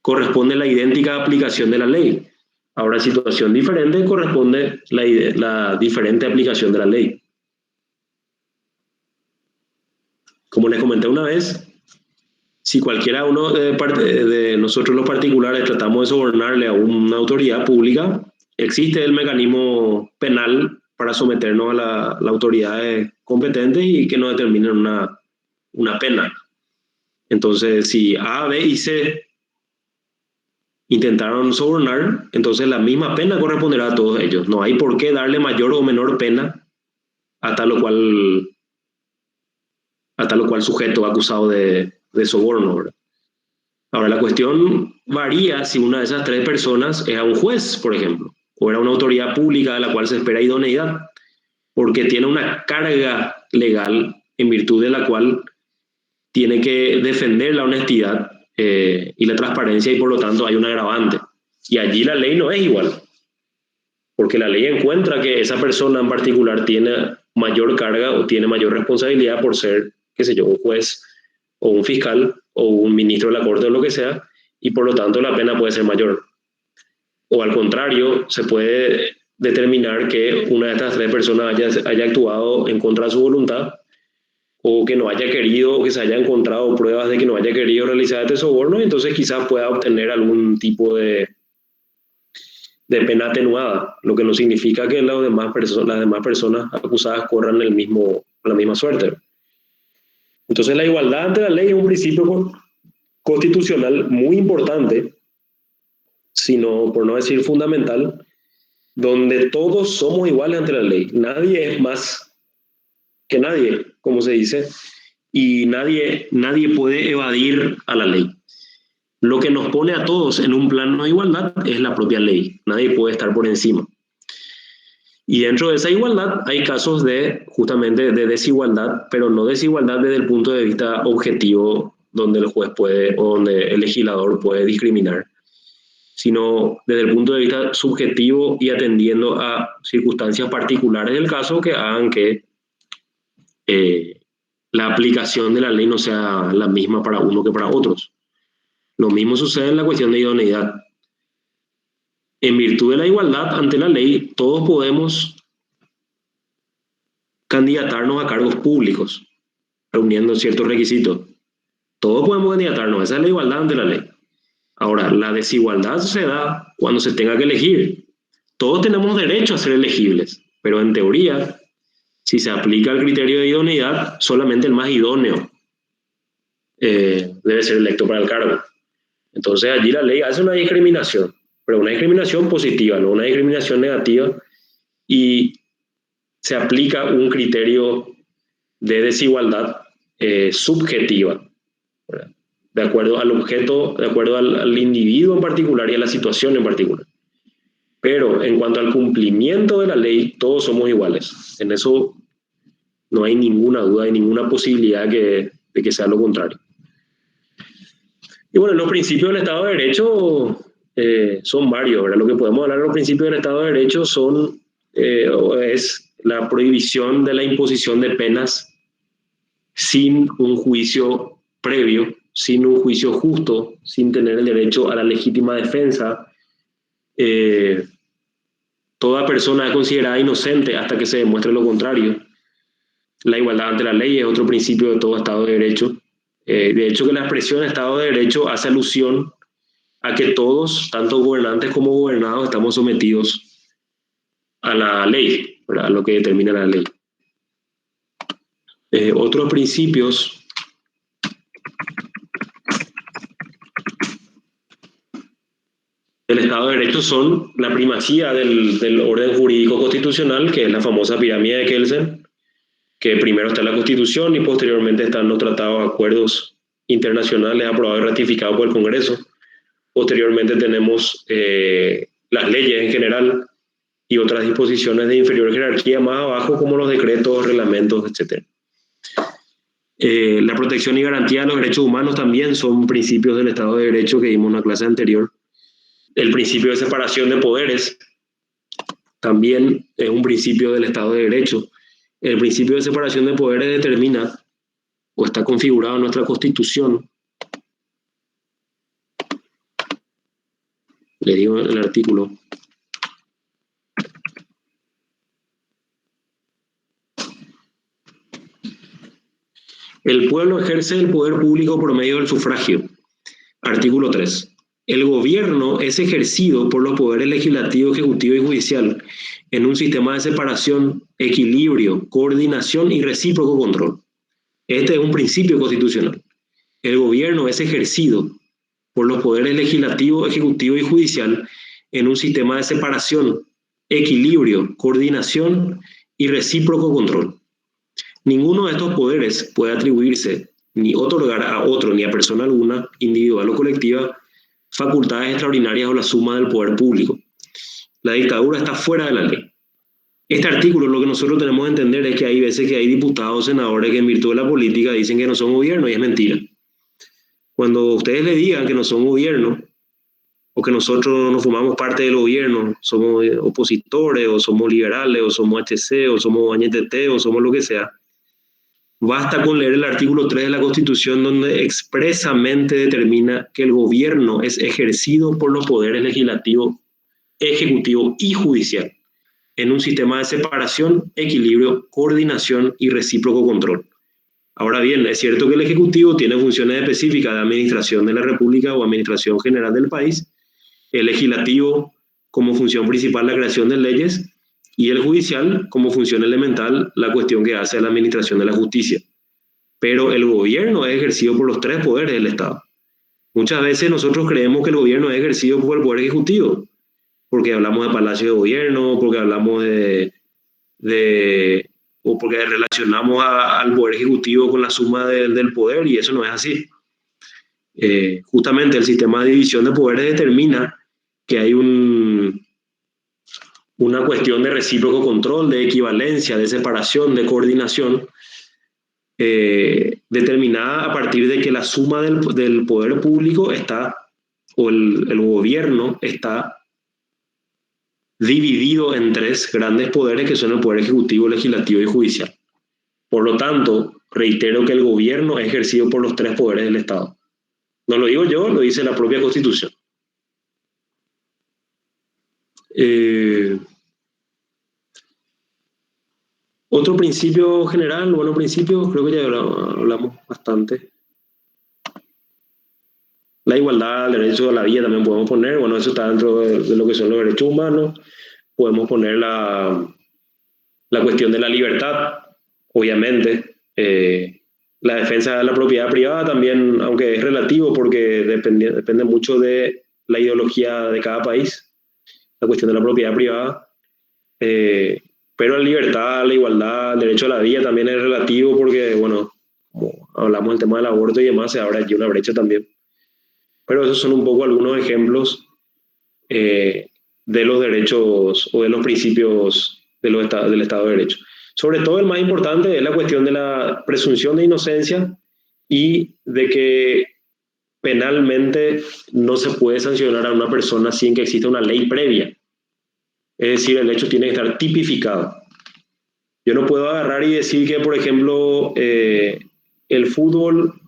corresponde la idéntica aplicación de la ley. Ahora, en situación diferente corresponde la diferente aplicación de la ley. Como les comenté una vez, si cualquiera uno de nosotros los particulares tratamos de sobornarle a una autoridad pública, existe el mecanismo penal para someternos a las autoridades competentes y que nos determinen una pena. Entonces, si A, B y C intentaron sobornar, entonces la misma pena corresponderá a todos ellos. No hay por qué darle mayor o menor pena a tal o cual sujeto acusado de soborno, ¿verdad? Ahora, la cuestión varía si una de esas tres personas era un juez, por ejemplo, o era una autoridad pública de la cual se espera idoneidad, porque tiene una carga legal en virtud de la cual tiene que defender la honestidad y la transparencia, y por lo tanto hay un agravante. Y allí la ley no es igual, porque la ley encuentra que esa persona en particular tiene mayor carga o tiene mayor responsabilidad por ser, qué sé yo, un juez o un fiscal o un ministro de la corte o lo que sea, y por lo tanto la pena puede ser mayor. O al contrario, se puede determinar que una de estas tres personas haya actuado en contra de su voluntad, o que no haya querido, o que se haya encontrado pruebas de que no haya querido realizar este soborno, y entonces quizás pueda obtener algún tipo de pena atenuada, lo que no significa que las demás personas acusadas corran la misma suerte. Entonces la igualdad ante la ley es un principio constitucional muy importante, sino por no decir fundamental, donde todos somos iguales ante la ley. Nadie es más que nadie, como se dice, y nadie puede evadir a la ley. Lo que nos pone a todos en un plano de igualdad es la propia ley. Nadie puede estar por encima. Y dentro de esa igualdad hay casos justamente de desigualdad, pero no desigualdad desde el punto de vista objetivo, donde el juez puede o donde el legislador puede discriminar, sino desde el punto de vista subjetivo y atendiendo a circunstancias particulares del caso que hagan que la aplicación de la ley no sea la misma para uno que para otros. Lo mismo sucede en la cuestión de idoneidad. En virtud de la igualdad ante la ley, todos podemos candidatarnos a cargos públicos, reuniendo ciertos requisitos. Todos podemos candidatarnos, esa es la igualdad ante la ley. Ahora, la desigualdad se da cuando se tenga que elegir. Todos tenemos derecho a ser elegibles, pero en teoría, si se aplica el criterio de idoneidad, solamente el más idóneo debe ser electo para el cargo. Entonces allí la ley hace una discriminación, pero una discriminación positiva, no una discriminación negativa, y se aplica un criterio de desigualdad subjetiva, ¿verdad? De acuerdo al objeto, de acuerdo al individuo en particular y a la situación en particular. Pero en cuanto al cumplimiento de la ley, todos somos iguales. En eso no hay ninguna duda, hay ninguna posibilidad de que sea lo contrario. Y bueno, los principios del Estado de Derecho son varios, ¿verdad? Lo que podemos hablar de los principios del Estado de Derecho es la prohibición de la imposición de penas sin un juicio previo, sin un juicio justo, sin tener el derecho a la legítima defensa. Toda persona es considerada inocente hasta que se demuestre lo contrario. La igualdad ante la ley es otro principio de todo Estado de Derecho. De hecho, que la expresión Estado de Derecho hace alusión a que todos, tanto gobernantes como gobernados, estamos sometidos a la ley, ¿verdad? A lo que determina la ley. Otros principios del Estado de Derecho son la primacía del orden jurídico constitucional, que es la famosa pirámide de Kelsen, que primero está en la Constitución y posteriormente están los tratados, acuerdos internacionales aprobados y ratificados por el Congreso. Posteriormente tenemos las leyes en general y otras disposiciones de inferior jerarquía más abajo, como los decretos, reglamentos, etc. La protección y garantía de los derechos humanos también son principios del Estado de Derecho que vimos en la clase anterior. El principio de separación de poderes también es un principio del Estado de Derecho. El principio de separación de poderes determina, o está configurado en nuestra Constitución, le digo en el artículo, el pueblo ejerce el poder público por medio del sufragio. Artículo 3. El gobierno es ejercido por los poderes legislativo, ejecutivo y judicial en un sistema de separación, equilibrio, coordinación y recíproco control. Este es un principio constitucional. El gobierno es ejercido por los poderes legislativo, ejecutivo y judicial en un sistema de separación, equilibrio, coordinación y recíproco control. Ninguno de estos poderes puede atribuirse ni otorgar a otro ni a persona alguna, individual o colectiva, facultades extraordinarias o la suma del poder público. La dictadura está fuera de la ley. Este artículo, lo que nosotros tenemos que entender es que hay veces que hay diputados, senadores que en virtud de la política dicen que no son gobierno, y es mentira. Cuando ustedes le digan que no son gobierno, o que nosotros no formamos parte del gobierno, somos opositores, o somos liberales, o somos HC, o somos AñTT, o somos lo que sea, basta con leer el artículo 3 de la Constitución, donde expresamente determina que el gobierno es ejercido por los poderes legislativo, ejecutivo y judicial, en un sistema de separación, equilibrio, coordinación y recíproco control. Ahora bien, es cierto que el Ejecutivo tiene funciones específicas de administración de la República o administración general del país, el Legislativo como función principal la creación de leyes y el Judicial como función elemental la cuestión que hace a la administración de la justicia. Pero el gobierno es ejercido por los tres poderes del Estado. Muchas veces nosotros creemos que el gobierno es ejercido por el Poder Ejecutivo, porque hablamos de Palacio de Gobierno, porque hablamos o porque relacionamos al Poder Ejecutivo con la suma del poder, y eso no es así. Justamente el sistema de división de poderes determina que hay una cuestión de recíproco control, de equivalencia, de separación, de coordinación, determinada a partir de que la suma del poder público está, o el gobierno está dividido en tres grandes poderes que son el poder ejecutivo, legislativo y judicial. Por lo tanto, reitero que el gobierno es ejercido por los tres poderes del Estado. No lo digo yo, lo dice la propia Constitución. Otro principio general, bueno, principios, creo que ya hablamos bastante. La igualdad, el derecho a la vida también podemos poner, bueno, eso está dentro de lo que son los derechos humanos. Podemos poner la cuestión de la libertad, obviamente. La defensa de la propiedad privada también, aunque es relativo porque depende mucho de la ideología de cada país, la cuestión de la propiedad privada. Pero la libertad, la igualdad, el derecho a la vida también es relativo porque, bueno, como hablamos del tema del aborto y demás, se abre aquí una brecha también. Pero esos son un poco algunos ejemplos de los derechos o de los principios del Estado de Derecho. Sobre todo el más importante es la cuestión de la presunción de inocencia y de que penalmente no se puede sancionar a una persona sin que exista una ley previa. Es decir, el hecho tiene que estar tipificado. Yo no puedo agarrar y decir que, por ejemplo, el fútbol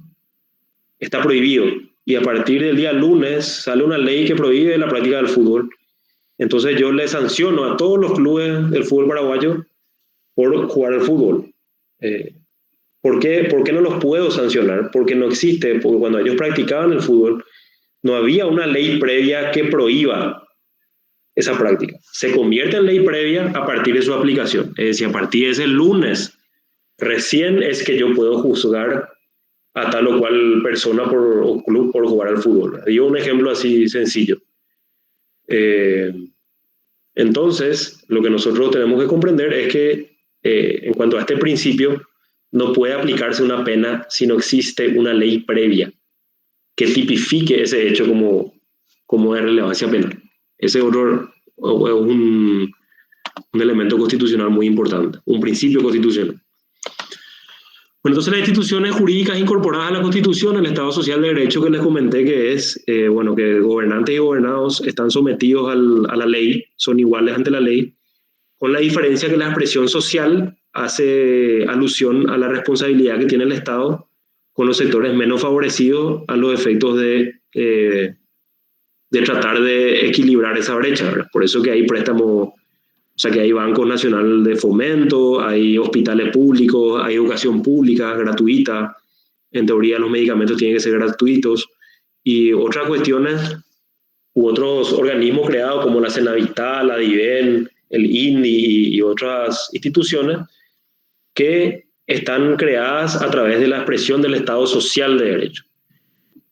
está prohibido y a partir del día lunes sale una ley que prohíbe la práctica del fútbol. Entonces yo le sanciono a todos los clubes del fútbol paraguayo por jugar al fútbol. ¿Por qué no los puedo sancionar? Porque no existe, porque cuando ellos practicaban el fútbol, no había una ley previa que prohíba esa práctica. Se convierte en ley previa a partir de su aplicación. Es decir, a partir de ese lunes, recién es que yo puedo juzgar a tal o cual persona o club por jugar al fútbol. Digo un ejemplo así sencillo. Entonces, lo que nosotros tenemos que comprender es que en cuanto a este principio, no puede aplicarse una pena si no existe una ley previa que tipifique ese hecho como de relevancia penal. Ese es un elemento constitucional muy importante, un principio constitucional. Bueno, entonces las instituciones jurídicas incorporadas a la Constitución, el Estado Social de Derecho que les comenté que es, que gobernantes y gobernados están sometidos a la ley, son iguales ante la ley, con la diferencia que la expresión social hace alusión a la responsabilidad que tiene el Estado con los sectores menos favorecidos a los efectos de tratar de equilibrar esa brecha, ¿verdad? Por eso que hay préstamos, o sea que hay Banco Nacional de Fomento, hay hospitales públicos, hay educación pública gratuita, en teoría los medicamentos tienen que ser gratuitos, y otras cuestiones u otros organismos creados como la Cenavital, la DIVEN, el INDI y otras instituciones que están creadas a través de la expresión del Estado Social de Derecho.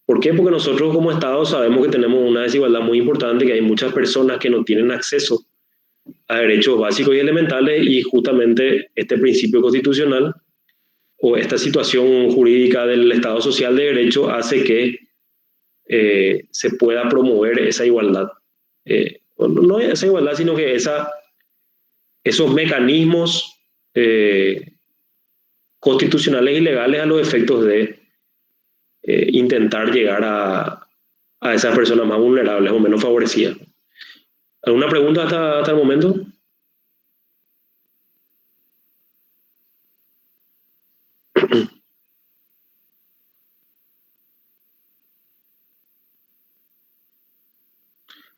¿Por qué? Porque nosotros como Estado sabemos que tenemos una desigualdad muy importante, que hay muchas personas que no tienen acceso a derechos básicos y elementales, y justamente este principio constitucional o esta situación jurídica del Estado Social de Derecho hace que se pueda promover esa igualdad. No esa igualdad, sino que esos mecanismos constitucionales y legales a los efectos de intentar llegar a esas personas más vulnerables o menos favorecidas. ¿Alguna pregunta hasta el momento?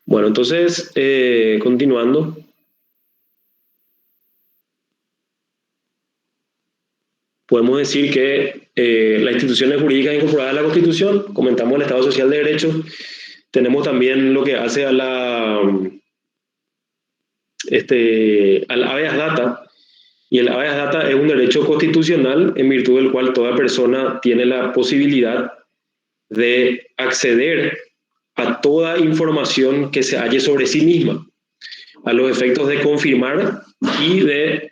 Bueno, entonces, continuando. Podemos decir que las instituciones jurídicas incorporadas a la Constitución, comentamos el Estado Social de Derecho, tenemos también lo que hace al habeas data, y el habeas data es un derecho constitucional en virtud del cual toda persona tiene la posibilidad de acceder a toda información que se halle sobre sí misma, a los efectos de confirmar y de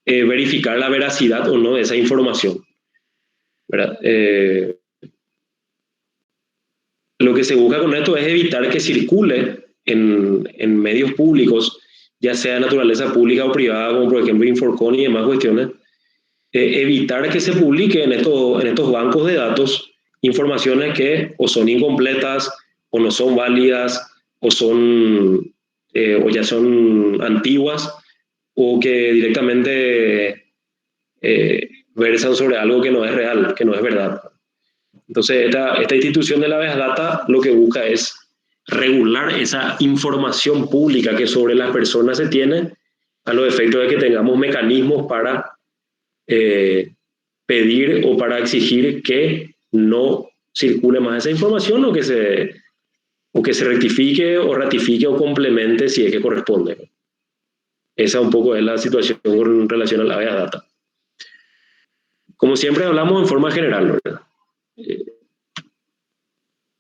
verificar la veracidad o no de esa información, ¿verdad? Lo que se busca con esto es evitar que circule en medios públicos, ya sea de naturaleza pública o privada, como por ejemplo Inforcon y demás cuestiones, evitar que se publique en estos bancos de datos informaciones que o son incompletas o no son válidas o ya son antiguas, o que directamente versan sobre algo que no es real, que no es verdad. Entonces, esta institución de la habeas data lo que busca es regular esa información pública que sobre las personas se tiene, a los efectos de que tengamos mecanismos para pedir o para exigir que no circule más esa información, o que se rectifique o ratifique o complemente si es que corresponde. Esa un poco es la situación con relación a la habeas data. Como siempre hablamos en forma general, ¿verdad?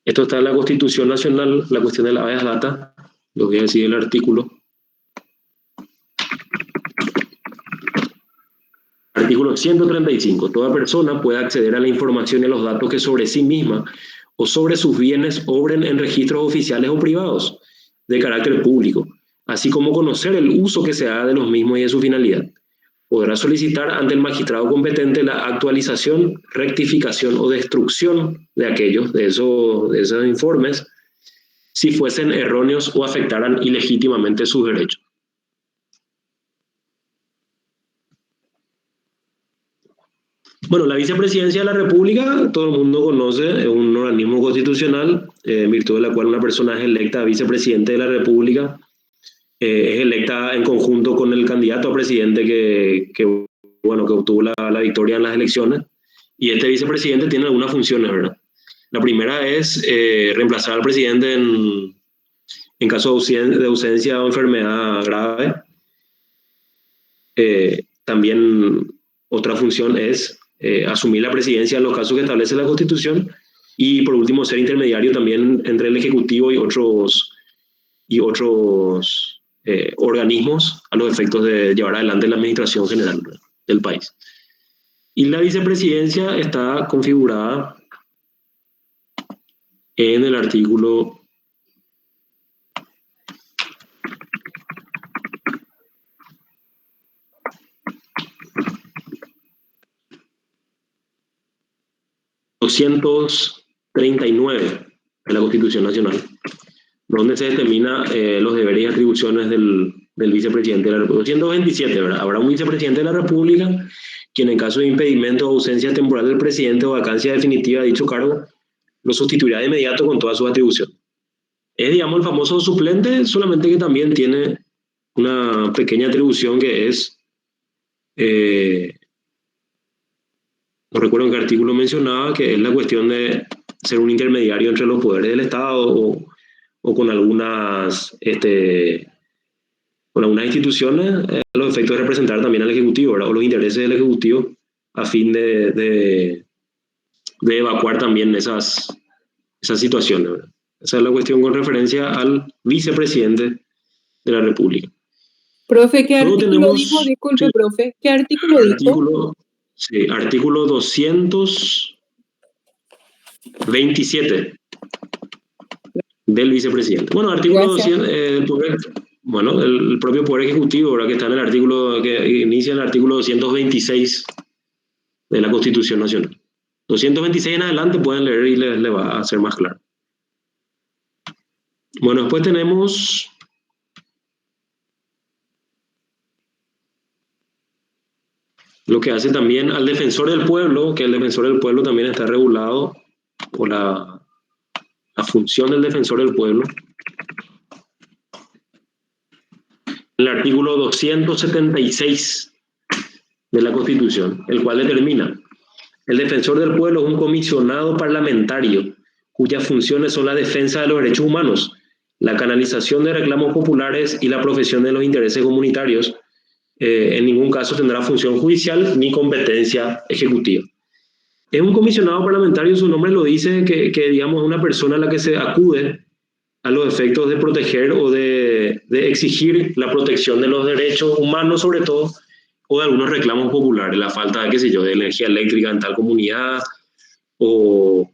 Esto está en la Constitución Nacional, la cuestión de la habeas data. Lo voy a decir el artículo. Artículo 135. Toda persona puede acceder a la información y a los datos que sobre sí misma o sobre sus bienes obren en registros oficiales o privados de carácter público, así como conocer el uso que se haga de los mismos y de su finalidad. Podrá solicitar ante el magistrado competente la actualización, rectificación o destrucción de esos informes si fuesen erróneos o afectaran ilegítimamente sus derechos. Bueno, la vicepresidencia de la República, todo el mundo conoce, es un organismo constitucional en virtud de la cual una persona es electa vicepresidente de la República. Es electa en conjunto con el candidato a presidente que bueno, que obtuvo la victoria en las elecciones. Y este vicepresidente tiene algunas funciones, ¿verdad? La primera es reemplazar al presidente en caso de ausencia o enfermedad grave. También otra función es asumir la presidencia en los casos que establece la Constitución, y por último ser intermediario también entre el Ejecutivo y otros organismos a los efectos de llevar adelante la administración general del país. Y la vicepresidencia está configurada en el artículo 239 de la Constitución Nacional, donde se determina los deberes y atribuciones del vicepresidente de la República. 227, ¿verdad? Habrá un vicepresidente de la República quien, en caso de impedimento o ausencia temporal del presidente o vacancia definitiva de dicho cargo, lo sustituirá de inmediato con todas sus atribuciones. Es, digamos, el famoso suplente, solamente que también tiene una pequeña atribución que es, no recuerdo en qué artículo mencionaba, que es la cuestión de ser un intermediario entre los poderes del Estado o con algunas instituciones, a los efectos de representar también al Ejecutivo, ¿verdad? O los intereses del Ejecutivo, a fin de evacuar también esas situaciones, ¿verdad? Esa es la cuestión con referencia al vicepresidente de la República. Profe, ¿qué artículo dijo? Disculpe, sí, profe, ¿qué artículo dijo? Sí, artículo 227 del vicepresidente. Bueno, artículo 200, el propio Poder Ejecutivo, ¿verdad? Que está en el artículo, que inicia en el artículo 226 de la Constitución Nacional. 226 en adelante pueden leer y les va a hacer más claro. Bueno, después tenemos lo que hace también al defensor del pueblo, que el defensor del pueblo también está regulado por la función del defensor del pueblo. El artículo 276 de la Constitución, el cual determina: el defensor del pueblo es un comisionado parlamentario cuyas funciones son la defensa de los derechos humanos, la canalización de reclamos populares y la profesión de los intereses comunitarios. En ningún caso tendrá función judicial ni competencia ejecutiva. Es un comisionado parlamentario, su nombre lo dice, que digamos, es una persona a la que se acude a los efectos de proteger o de exigir la protección de los derechos humanos, sobre todo, o de algunos reclamos populares, la falta de, qué sé yo, de energía eléctrica en tal comunidad, o,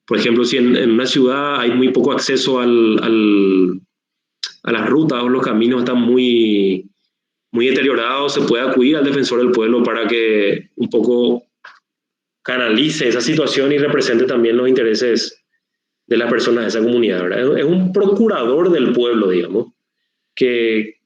por ejemplo, si en una ciudad hay muy poco acceso a las rutas o los caminos están muy deteriorados, se puede acudir al defensor del pueblo para que un poco canalice esa situación y represente también los intereses de las personas de esa comunidad, ¿verdad? Es un procurador del pueblo, digamos, que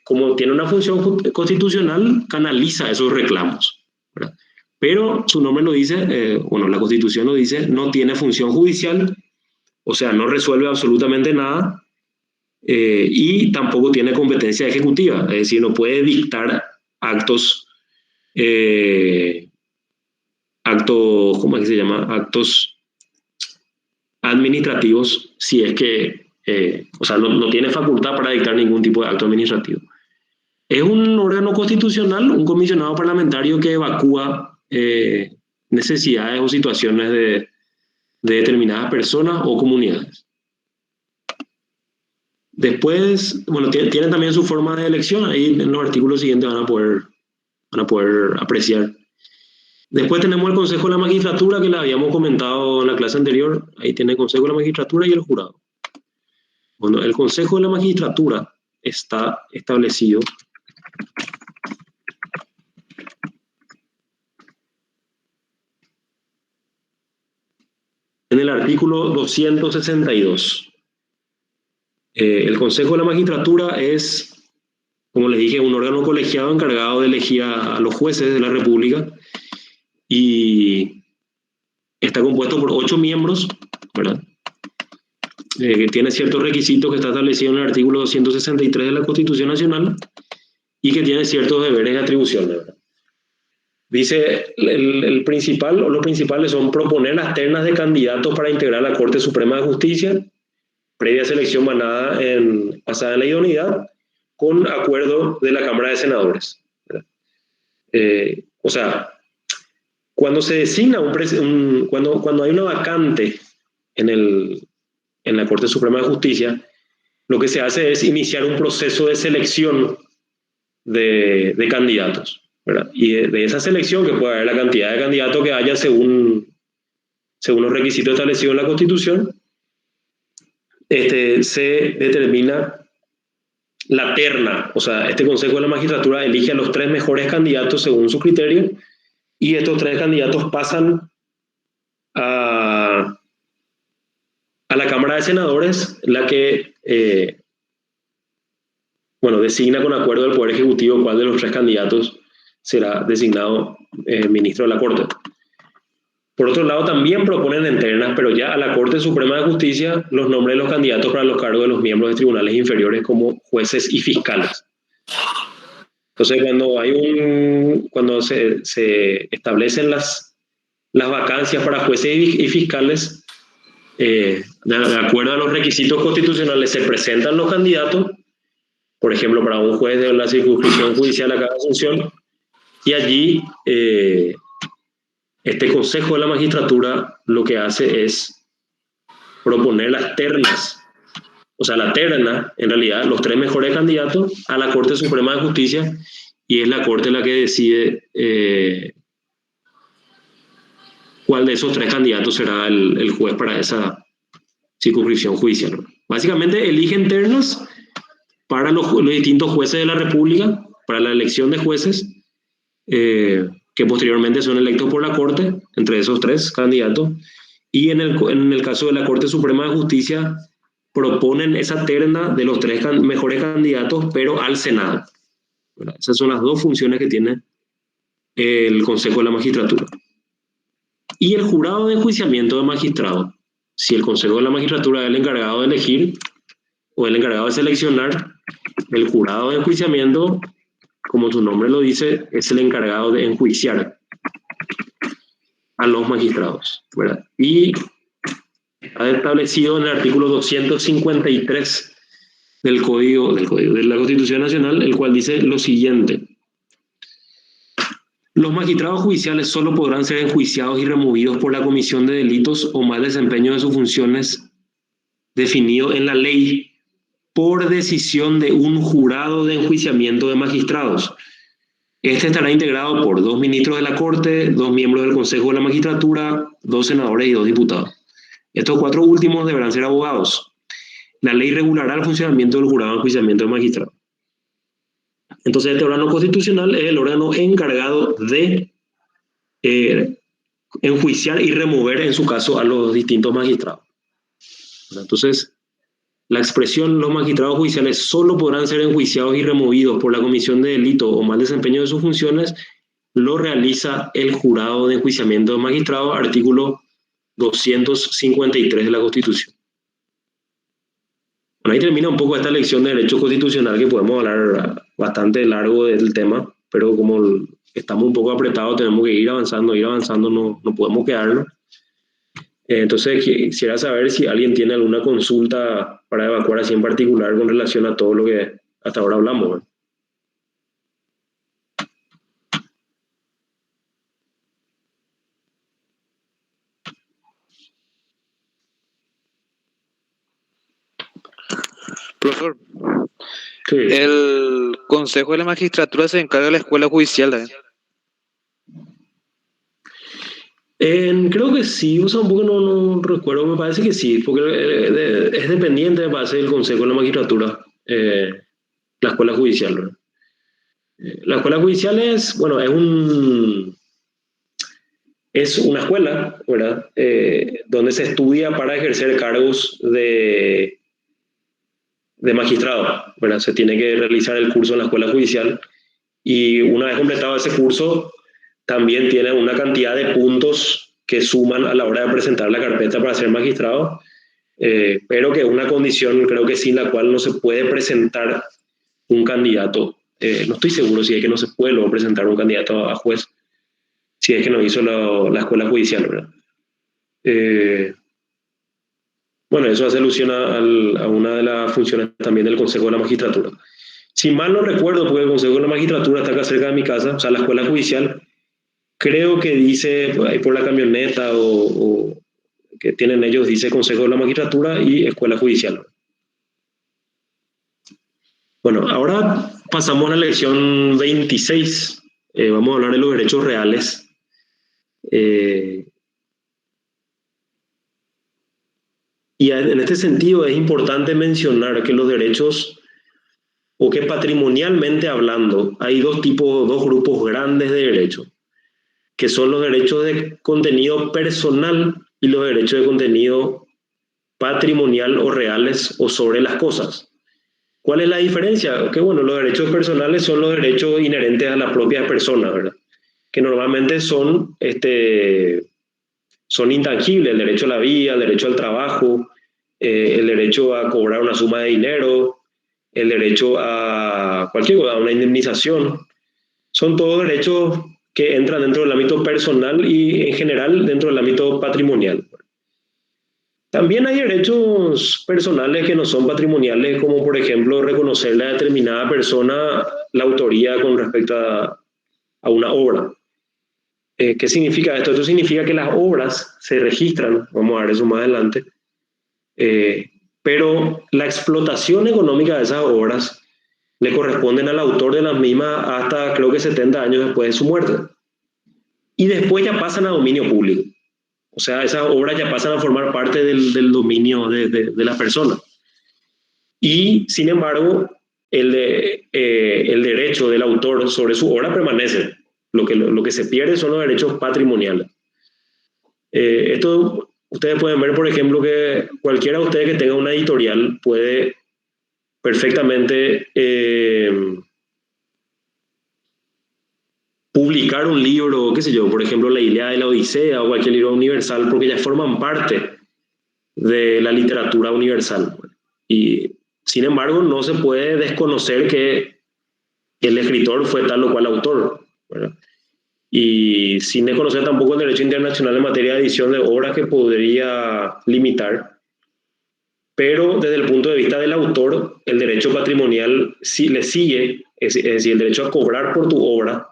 como tiene una función constitucional, canaliza esos reclamos, ¿verdad? Pero su nombre lo dice, la Constitución lo dice, no tiene función judicial, o sea, no resuelve absolutamente nada, y tampoco tiene competencia ejecutiva, es decir, no puede dictar actos, ¿cómo es que se llama? Actos administrativos, si es que, no tiene facultad para dictar ningún tipo de acto administrativo. Es un órgano constitucional, un comisionado parlamentario que evacúa necesidades o situaciones de determinadas personas o comunidades. Después, tiene también su forma de elección, ahí en los artículos siguientes van a poder apreciar. Después tenemos el Consejo de la Magistratura, que le habíamos comentado en la clase anterior. Ahí tiene el Consejo de la Magistratura y el jurado. Bueno, el Consejo de la Magistratura está establecido en el artículo 262. El Consejo de la Magistratura es, como les dije, un órgano colegiado encargado de elegir a los jueces de la República, y está compuesto por 8 miembros, ¿verdad? Que tiene ciertos requisitos que está establecido en el artículo 263 de la Constitución Nacional y que tiene ciertos deberes y atribuciones, ¿verdad? Dice, el principal o los principales son proponer las ternas de candidatos para integrar la Corte Suprema de Justicia, previa selección basada en la idoneidad, con acuerdo de la Cámara de Senadores. O sea, cuando se designa cuando hay una vacante en la Corte Suprema de Justicia, lo que se hace es iniciar un proceso de selección de candidatos, ¿verdad? Y de esa selección, que puede haber la cantidad de candidatos que haya según los requisitos establecidos en la Constitución, se determina la terna. O sea, este Consejo de la Magistratura elige a los 3 mejores candidatos según su criterio, y estos 3 candidatos pasan a la Cámara de Senadores, la que designa con acuerdo del Poder Ejecutivo cuál de los 3 candidatos será designado ministro de la Corte. Por otro lado, también proponen en ternas, pero ya a la Corte Suprema de Justicia, los nombres de los candidatos para los cargos de los miembros de tribunales inferiores como jueces y fiscales. Entonces, cuando se establecen las vacancias para jueces y fiscales, de acuerdo a los requisitos constitucionales, se presentan los candidatos, por ejemplo, para un juez de la circunscripción judicial acá de Asunción, y allí este Consejo de la Magistratura lo que hace es proponer las ternas, o sea, la terna, en realidad, los 3 mejores candidatos a la Corte Suprema de Justicia, y es la Corte la que decide cuál de esos 3 candidatos será el juez para esa circunscripción judicial. Básicamente eligen ternas para los distintos jueces de la República, para la elección de jueces, que posteriormente son electos por la Corte, entre esos 3 candidatos, y en el caso de la Corte Suprema de Justicia, proponen esa terna de los 3 mejores candidatos, pero al Senado. ¿Verdad? Esas son las 2 funciones que tiene el Consejo de la Magistratura. Y el jurado de enjuiciamiento de magistrados, si el Consejo de la Magistratura es el encargado de elegir o el encargado de seleccionar, el jurado de enjuiciamiento, como su nombre lo dice, es el encargado de enjuiciar a los magistrados, ¿verdad? Y ha establecido en el artículo 253 del Código de la Constitución Nacional, el cual dice lo siguiente: los magistrados judiciales solo podrán ser enjuiciados y removidos por la comisión de delitos o mal desempeño de sus funciones definido en la ley por decisión de un jurado de enjuiciamiento de magistrados. Este estará integrado por 2 ministros de la Corte, 2 miembros del Consejo de la Magistratura, 2 senadores y 2 diputados. Estos 4 últimos deberán ser abogados. La ley regulará el funcionamiento del jurado de enjuiciamiento de magistrados. Entonces, este órgano constitucional es el órgano encargado de enjuiciar y remover, en su caso, a los distintos magistrados. Entonces, la expresión los magistrados judiciales solo podrán ser enjuiciados y removidos por la comisión de delito o mal desempeño de sus funciones lo realiza el jurado de enjuiciamiento de magistrados, artículo 253 de la Constitución. Bueno, ahí termina un poco esta lección de derecho constitucional, que podemos hablar bastante largo del tema, pero como estamos un poco apretados, tenemos que ir avanzando, no podemos quedarnos. Entonces quisiera saber si alguien tiene alguna consulta para evacuar así en particular con relación a todo lo que hasta ahora hablamos, ¿eh? Profesor, Sí. el Consejo de la Magistratura se encarga de la Escuela Judicial también. Creo que sí, o sea, un poco no recuerdo, me parece que sí, porque es dependiente, me parece, del Consejo de la Magistratura, la Escuela Judicial, ¿verdad? La Escuela Judicial es una escuela, ¿verdad? Donde se estudia para ejercer cargos de magistrado, ¿verdad? Se tiene que realizar el curso en la Escuela Judicial, y una vez completado ese curso, también tiene una cantidad de puntos que suman a la hora de presentar la carpeta para ser magistrado, pero que es una condición, creo que sin la cual no se puede presentar un candidato. No estoy seguro si es que no se puede luego presentar un candidato a juez, si es que no hizo la escuela judicial, ¿verdad? Bueno, eso hace alusión a una de las funciones también del Consejo de la Magistratura. Si mal no recuerdo, porque el Consejo de la Magistratura está acá cerca de mi casa, o sea, la escuela judicial, creo que dice, ahí por la camioneta o que tienen ellos, dice Consejo de la Magistratura y Escuela Judicial. Bueno, ahora pasamos a la lección 26. Vamos a hablar de los derechos reales. Y en este sentido es importante mencionar que los derechos, o que patrimonialmente hablando, hay dos grupos grandes de derechos, que son los derechos de contenido personal y los derechos de contenido patrimonial o reales o sobre las cosas. ¿Cuál es la diferencia? Que bueno, los derechos personales son los derechos inherentes a la propia persona, ¿verdad? Que normalmente son intangibles: el derecho a la vida, el derecho al trabajo, el derecho a cobrar una suma de dinero, el derecho a cualquier cosa, a una indemnización. Son todos derechos que entran dentro del ámbito personal y en general dentro del ámbito patrimonial. También hay derechos personales que no son patrimoniales, como por ejemplo reconocerle a determinada persona la autoría con respecto a una obra. ¿Qué significa esto? Esto significa que las obras se registran, vamos a ver eso más adelante, pero la explotación económica de esas obras le corresponden al autor de las mismas hasta creo que 70 años después de su muerte. Y después ya pasan a dominio público. O sea, esas obras ya pasan a formar parte del dominio de la persona. Y, sin embargo, el derecho del autor sobre su obra permanece. Lo que se pierde son los derechos patrimoniales. Esto ustedes pueden ver, por ejemplo, que cualquiera de ustedes que tenga una editorial puede perfectamente publicar un libro, qué sé yo, por ejemplo, la Ilíada y la Odisea o cualquier libro universal, porque ya forman parte de la literatura universal. Y, sin embargo, no se puede desconocer que el escritor fue tal o cual autor, ¿verdad? Y sin desconocer tampoco el derecho internacional en materia de edición de obras, que podría limitar. Pero desde el punto de vista del autor, el derecho patrimonial sí le sigue, es decir, el derecho a cobrar por tu obra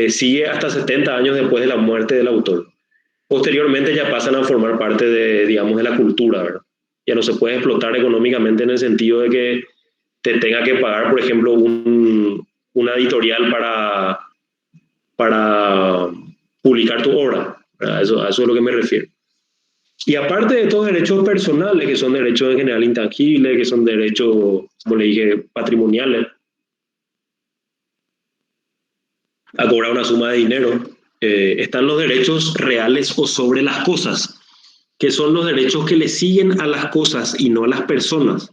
sigue hasta 70 años después de la muerte del autor. Posteriormente ya pasan a formar parte de la cultura, ¿verdad? Ya no se puede explotar económicamente en el sentido de que te tenga que pagar, por ejemplo, una editorial para publicar tu obra. A eso es lo que me refiero. Y aparte de estos derechos personales, que son derechos en general intangibles, que son derechos, como le dije, patrimoniales, a cobrar una suma de dinero, están los derechos reales o sobre las cosas, que son los derechos que le siguen a las cosas y no a las personas,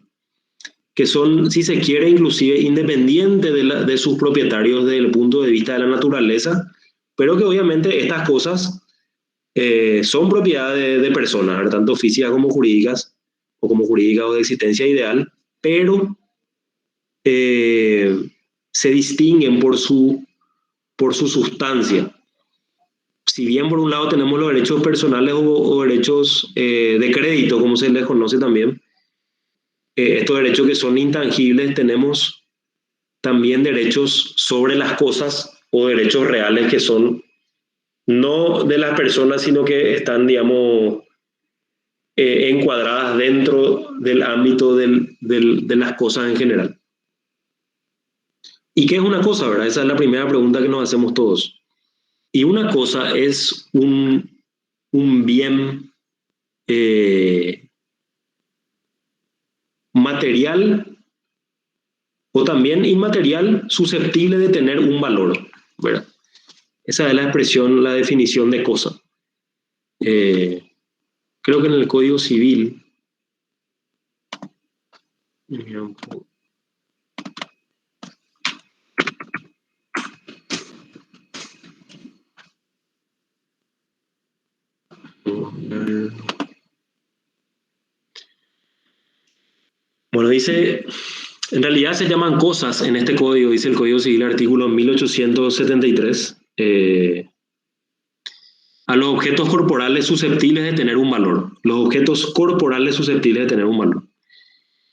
que son, si se quiere, inclusive independientes de sus propietarios desde el punto de vista de la naturaleza, pero que obviamente estas cosas son propiedad de personas, ¿verdad? Tanto físicas como jurídicas o de existencia ideal, pero se distinguen por su sustancia. Si bien por un lado tenemos los derechos personales o derechos de crédito, como se les conoce también, estos derechos que son intangibles, tenemos también derechos sobre las cosas o derechos reales que son no de las personas, sino que están, digamos, encuadradas dentro del ámbito de las cosas en general. ¿Y qué es una cosa, verdad? Esa es la primera pregunta que nos hacemos todos. Y una cosa es un bien material o también inmaterial susceptible de tener un valor, ¿verdad? Esa es la expresión, la definición de cosa. Creo que en el Código Civil, bueno, dice, en realidad se llaman cosas en este código, dice el Código Civil, artículo 1873. a los objetos corporales susceptibles de tener un valor. Los objetos corporales susceptibles de tener un valor.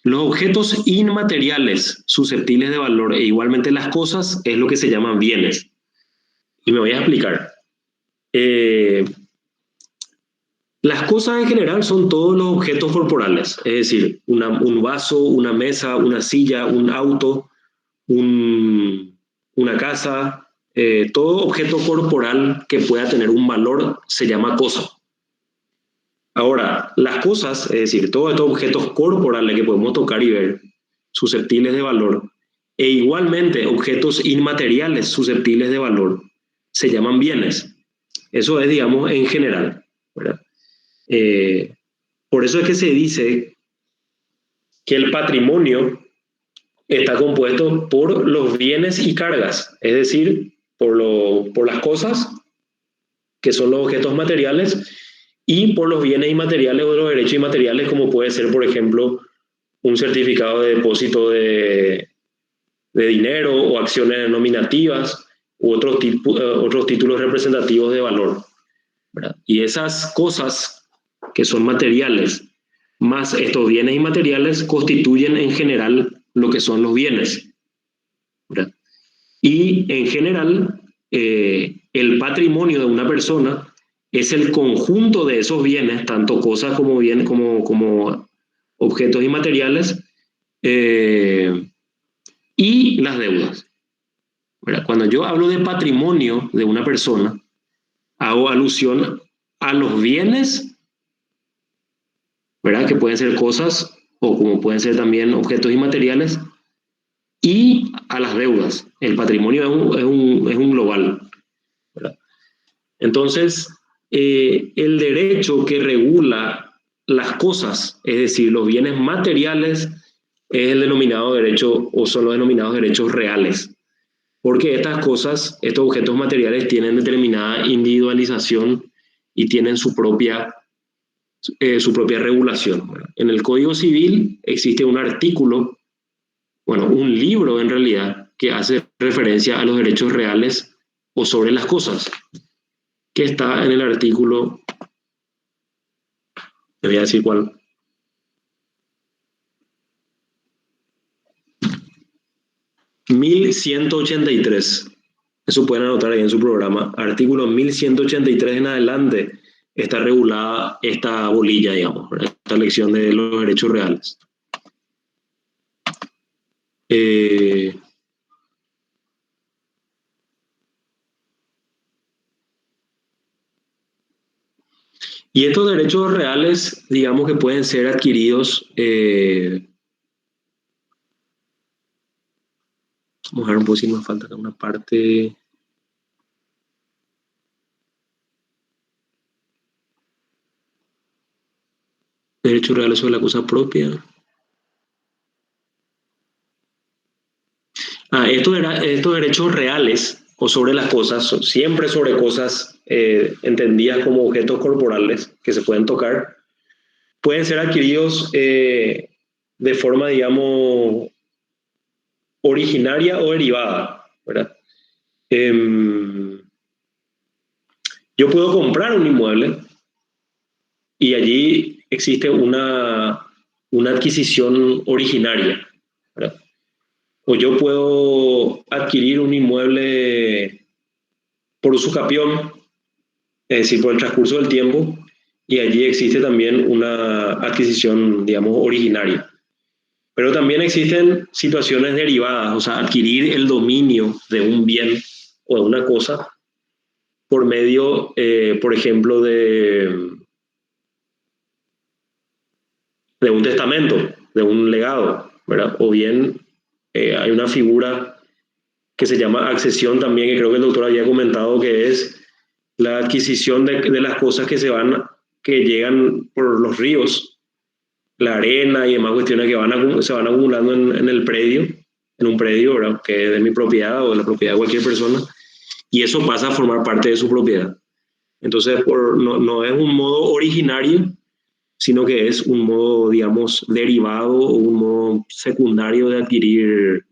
Los objetos inmateriales susceptibles de valor e igualmente las cosas es lo que se llaman bienes. Y me voy a explicar. Las cosas en general son todos los objetos corporales, es decir, un vaso, una mesa, una silla, un auto, una casa, todo objeto corporal que pueda tener un valor se llama cosa. Ahora, las cosas, es decir, todos estos objetos corporales que podemos tocar y ver, susceptibles de valor, e igualmente objetos inmateriales susceptibles de valor, se llaman bienes. Eso es, digamos, en general, ¿verdad? Por eso es que se dice que el patrimonio está compuesto por los bienes y cargas, es decir, por las cosas, que son los objetos materiales, y por los bienes inmateriales o los derechos inmateriales, como puede ser, por ejemplo, un certificado de depósito de dinero o acciones nominativas u otros títulos representativos de valor, ¿verdad? Y esas cosas que son materiales, más estos bienes inmateriales, constituyen en general lo que son los bienes, ¿verdad? Y en general, el patrimonio de una persona es el conjunto de esos bienes, tanto cosas como bienes, como objetos inmateriales, y las deudas, ¿verdad? Cuando yo hablo de patrimonio de una persona, hago alusión a los bienes, ¿verdad? Que pueden ser cosas o como pueden ser también objetos inmateriales, y a las deudas. El patrimonio es un global, ¿verdad? Entonces, el derecho que regula las cosas, es decir, los bienes materiales, es el denominado derecho, o son los denominados derechos reales, porque estas cosas, estos objetos materiales tienen determinada individualización y tienen su propia regulación, ¿verdad? En el Código Civil existe un artículo, bueno, un libro en realidad, que hace referencia a los derechos reales o sobre las cosas, que está en el artículo, te voy a decir cuál. (1183). Eso pueden anotar ahí en su programa. Artículo 1183 en adelante está regulada esta bolilla, digamos, ¿verdad? Esta lección de los derechos reales. Y estos derechos reales, digamos que pueden ser adquiridos, vamos a ver un poco si nos falta acá una parte. Derechos reales sobre la cosa propia. Estos derechos reales o sobre las cosas, siempre sobre cosas entendidas como objetos corporales que se pueden tocar, pueden ser adquiridos de forma, digamos, originaria o derivada, ¿verdad? Yo puedo comprar un inmueble y allí existe una adquisición originaria, ¿verdad? O yo puedo adquirir un inmueble por uso capión, es decir, por el transcurso del tiempo, y allí existe también una adquisición, digamos, originaria. Pero también existen situaciones derivadas, o sea, adquirir el dominio de un bien o de una cosa por medio, por ejemplo, de un testamento, de un legado, ¿verdad? O bien hay una figura que se llama accesión también, que creo que el doctor había comentado, que es la adquisición de las cosas que llegan por los ríos, la arena y demás cuestiones que se van acumulando en el predio, en un predio, ¿verdad? Que es de mi propiedad o de la propiedad de cualquier persona, y eso pasa a formar parte de su propiedad. Entonces, no es un modo originario, sino que es un modo, digamos, derivado o un modo secundario de adquirir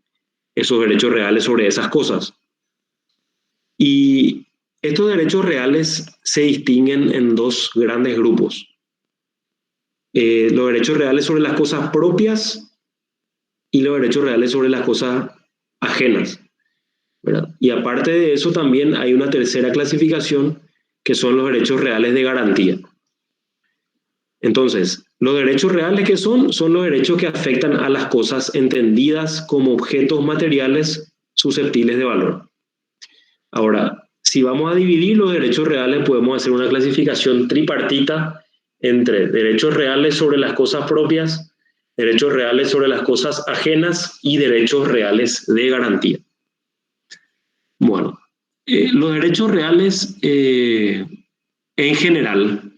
esos derechos reales sobre esas cosas. Y estos derechos reales se distinguen en dos grandes grupos. Los derechos reales sobre las cosas propias y los derechos reales sobre las cosas ajenas, ¿verdad? Y aparte de eso también hay una tercera clasificación que son los derechos reales de garantía. Entonces, los derechos reales que son los derechos que afectan a las cosas entendidas como objetos materiales susceptibles de valor. Ahora, si vamos a dividir los derechos reales, podemos hacer una clasificación tripartita entre derechos reales sobre las cosas propias, derechos reales sobre las cosas ajenas y derechos reales de garantía. Bueno, los derechos reales en general,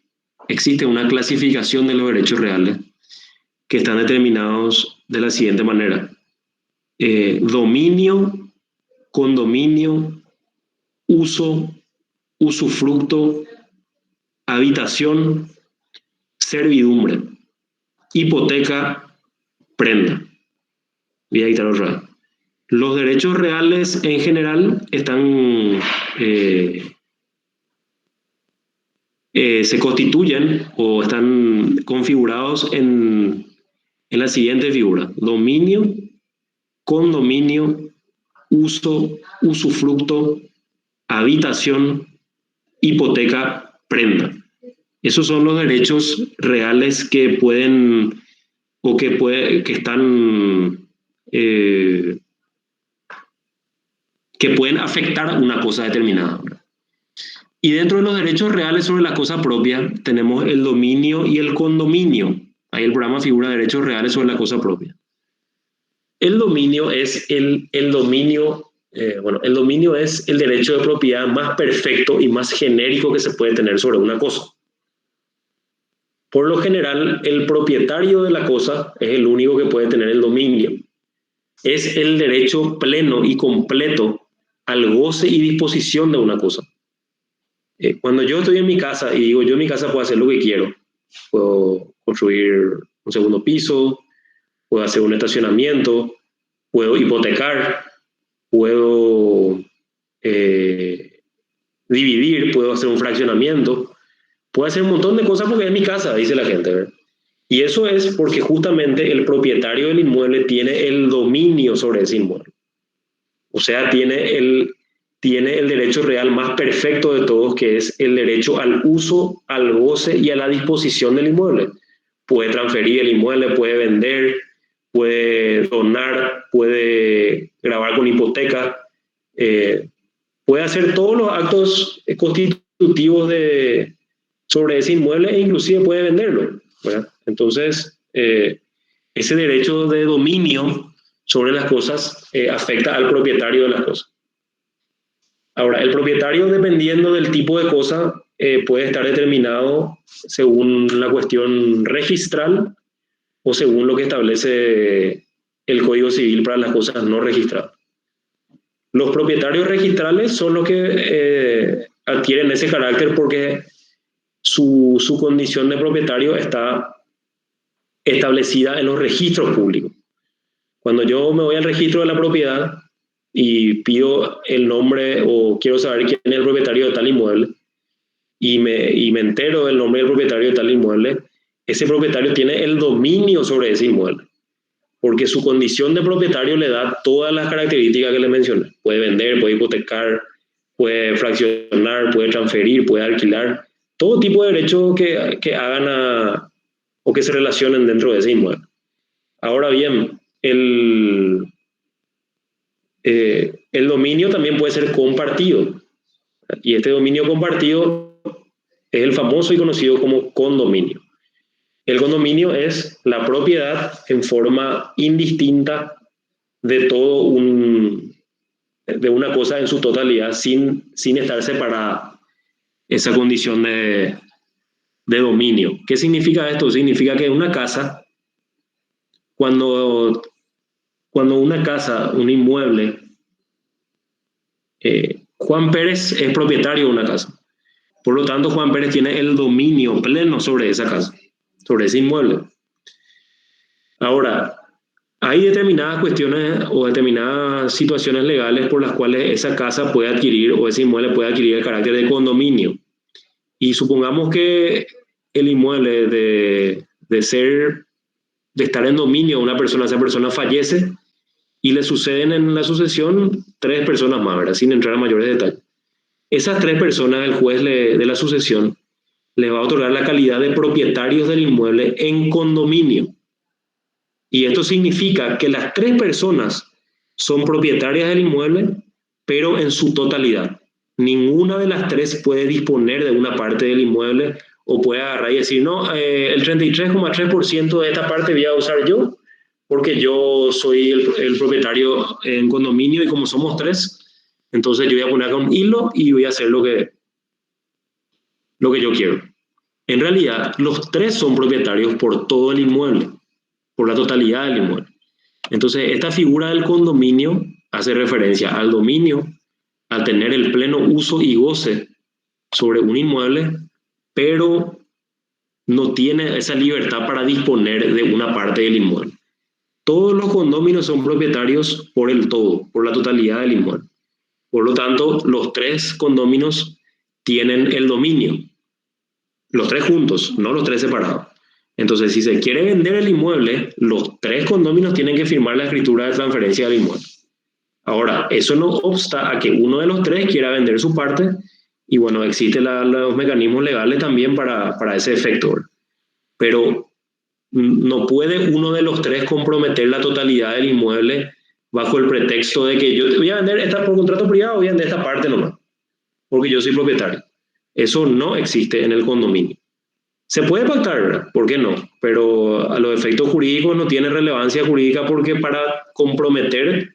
existe una clasificación de los derechos reales que están determinados de la siguiente manera. Dominio, condominio, uso, usufructo, habitación, servidumbre, hipoteca, prenda. Voy a quitar otra vez. Los derechos reales en general están, se constituyen o están configurados en la siguiente figura: dominio, condominio, uso, usufructo, habitación, hipoteca, prenda. Esos son los derechos reales que pueden o que están que pueden afectar una cosa determinada. Y dentro de los derechos reales sobre la cosa propia tenemos el dominio y el condominio. Ahí el programa figura derechos reales sobre la cosa propia. El dominio es el dominio es el derecho de propiedad más perfecto y más genérico que se puede tener sobre una cosa. Por lo general, el propietario de la cosa es el único que puede tener el dominio. Es el derecho pleno y completo al goce y disposición de una cosa. Cuando yo estoy en mi casa y digo, yo en mi casa puedo hacer lo que quiero, puedo construir un segundo piso, puedo hacer un estacionamiento, puedo hipotecar, puedo dividir, puedo hacer un fraccionamiento, puedo hacer un montón de cosas porque es mi casa, dice la gente, ¿verdad? Y eso es porque justamente el propietario del inmueble tiene el dominio sobre ese inmueble. O sea, tiene el derecho real más perfecto de todos, que es el derecho al uso, al goce y a la disposición del inmueble. Puede transferir el inmueble, puede vender, puede donar, puede grabar con hipoteca, puede hacer todos los actos constitutivos sobre ese inmueble e inclusive puede venderlo, ¿verdad? Entonces, ese derecho de dominio sobre las cosas afecta al propietario de las cosas. Ahora, el propietario, dependiendo del tipo de cosa, puede estar determinado según la cuestión registral o según lo que establece el Código Civil para las cosas no registradas. Los propietarios registrales son los que adquieren ese carácter porque su condición de propietario está establecida en los registros públicos. Cuando yo me voy al registro de la propiedad y pido el nombre o quiero saber quién es el propietario de tal inmueble y me entero del nombre del propietario de tal inmueble, ese propietario tiene el dominio sobre ese inmueble, porque su condición de propietario le da todas las características que le mencioné. Puede vender, puede hipotecar, puede fraccionar, puede transferir, puede alquilar, todo tipo de derechos que hagan o que se relacionen dentro de ese inmueble. Ahora bien, el dominio también puede ser compartido, y este dominio compartido es el famoso y conocido como condominio. El condominio es la propiedad en forma indistinta de de una cosa en su totalidad sin estar separada esa condición de dominio. ¿Qué significa esto? Significa que una casa, cuando una casa, un inmueble, Juan Pérez es propietario de una casa. Por lo tanto, Juan Pérez tiene el dominio pleno sobre esa casa, sobre ese inmueble. Ahora, hay determinadas cuestiones o determinadas situaciones legales por las cuales esa casa puede adquirir o ese inmueble puede adquirir el carácter de condominio. Y supongamos que el inmueble de estar en dominio de una persona, esa persona fallece y le suceden en la sucesión 3 personas más, ¿verdad? Sin entrar a mayores detalles. Esas 3 personas, el juez de la sucesión les va a otorgar la calidad de propietarios del inmueble en condominio. Y esto significa que las 3 personas son propietarias del inmueble, pero en su totalidad. Ninguna de las 3 puede disponer de una parte del inmueble o puede agarrar y decir, no, el 33,3% de esta parte voy a usar yo, porque yo soy el propietario en condominio y como somos 3, entonces yo voy a poner acá un hilo y voy a hacer lo que yo quiero. En realidad, los 3 son propietarios por todo el inmueble, por la totalidad del inmueble. Entonces, esta figura del condominio hace referencia al dominio, a tener el pleno uso y goce sobre un inmueble, pero no tiene esa libertad para disponer de una parte del inmueble. Todos los condóminos son propietarios por el todo, por la totalidad del inmueble. Por lo tanto, los 3 condóminos tienen el dominio. Los 3 juntos, no los 3 separados. Entonces, si se quiere vender el inmueble, los 3 condóminos tienen que firmar la escritura de transferencia del inmueble. Ahora, eso no obsta a que uno de los 3 quiera vender su parte, y bueno, existen los mecanismos legales también para ese efecto, ¿verdad? Pero no puede uno de los 3 comprometer la totalidad del inmueble bajo el pretexto de que yo voy a vender esta por contrato privado, voy a vender esta parte nomás, porque yo soy propietario. Eso no existe en el condominio. Se puede pactar, ¿verdad? ¿Por qué no? Pero a los efectos jurídicos no tiene relevancia jurídica porque para comprometer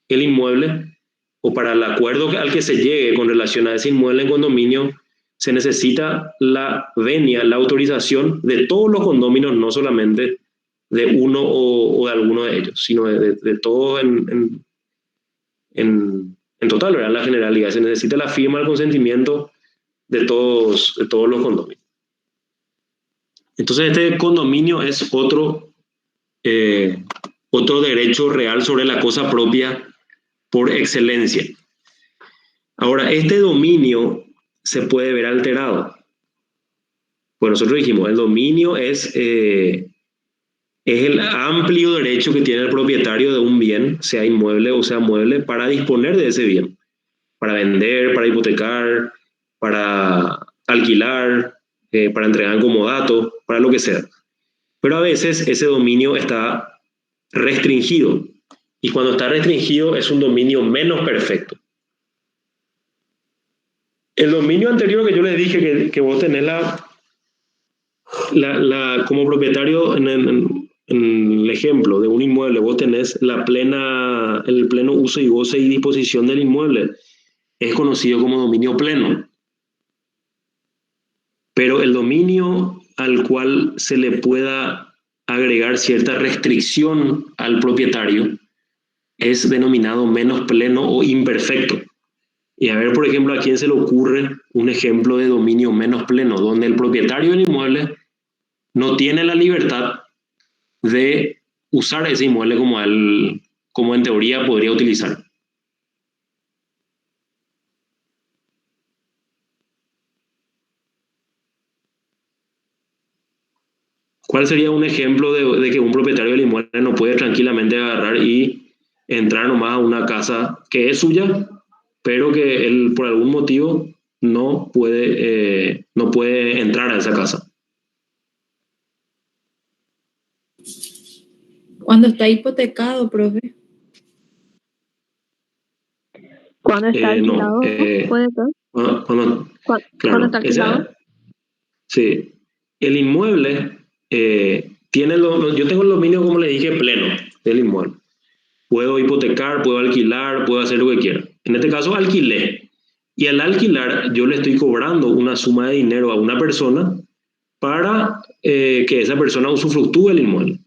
el inmueble o para el acuerdo al que se llegue con relación a ese inmueble en condominio, se necesita la venia, la autorización de todos los condóminos, no solamente de uno o de alguno de ellos, sino de todos en total, ¿verdad? En la generalidad. Se necesita la firma, el consentimiento de todos los condóminos. Entonces, este condominio es otro derecho real sobre la cosa propia por excelencia. Ahora, este dominio se puede ver alterado. Pues nosotros dijimos, el dominio es el amplio derecho que tiene el propietario de un bien, sea inmueble o sea mueble, para disponer de ese bien, para vender, para hipotecar, para alquilar, para entregar en comodato, para lo que sea. Pero a veces ese dominio está restringido, y cuando está restringido es un dominio menos perfecto. El dominio anterior que yo les dije que vos tenés como propietario en el ejemplo de un inmueble, vos tenés el pleno uso y goce y disposición del inmueble, es conocido como dominio pleno. Pero el dominio al cual se le pueda agregar cierta restricción al propietario es denominado menos pleno o imperfecto. Y a ver, por ejemplo, a quién se le ocurre un ejemplo de dominio menos pleno, donde el propietario del inmueble no tiene la libertad de usar ese inmueble como en teoría podría utilizar. ¿Cuál sería un ejemplo de que un propietario del inmueble no puede tranquilamente agarrar y entrar nomás a una casa que es suya, pero que él por algún motivo no puede entrar a esa casa? Cuando está hipotecado, profe. Cuando está alquilado, puede ser. Cuando Cuando está alquilado. Sí. El inmueble tiene yo tengo el dominio, como le dije, pleno del inmueble. Puedo hipotecar, puedo alquilar, puedo hacer lo que quiera. En este caso, alquilé. Y al alquilar, yo le estoy cobrando una suma de dinero a una persona para que esa persona usufructúe el inmueble.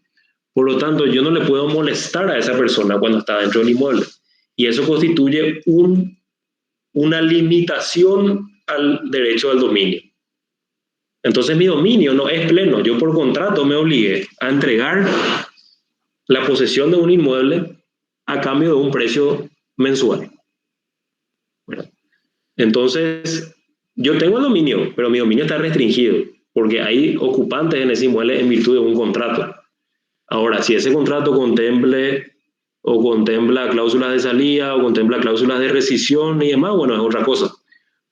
Por lo tanto, yo no le puedo molestar a esa persona cuando está dentro del inmueble. Y eso constituye una limitación al derecho al dominio. Entonces, mi dominio no es pleno. Yo por contrato me obligué a entregar la posesión de un inmueble a cambio de un precio mensual. ¿Verdad? Entonces, yo tengo el dominio, pero mi dominio está restringido, porque hay ocupantes en ese inmueble en virtud de un contrato. Ahora, si ese contrato contempla cláusulas de salida o contempla cláusulas de rescisión y demás, bueno, es otra cosa.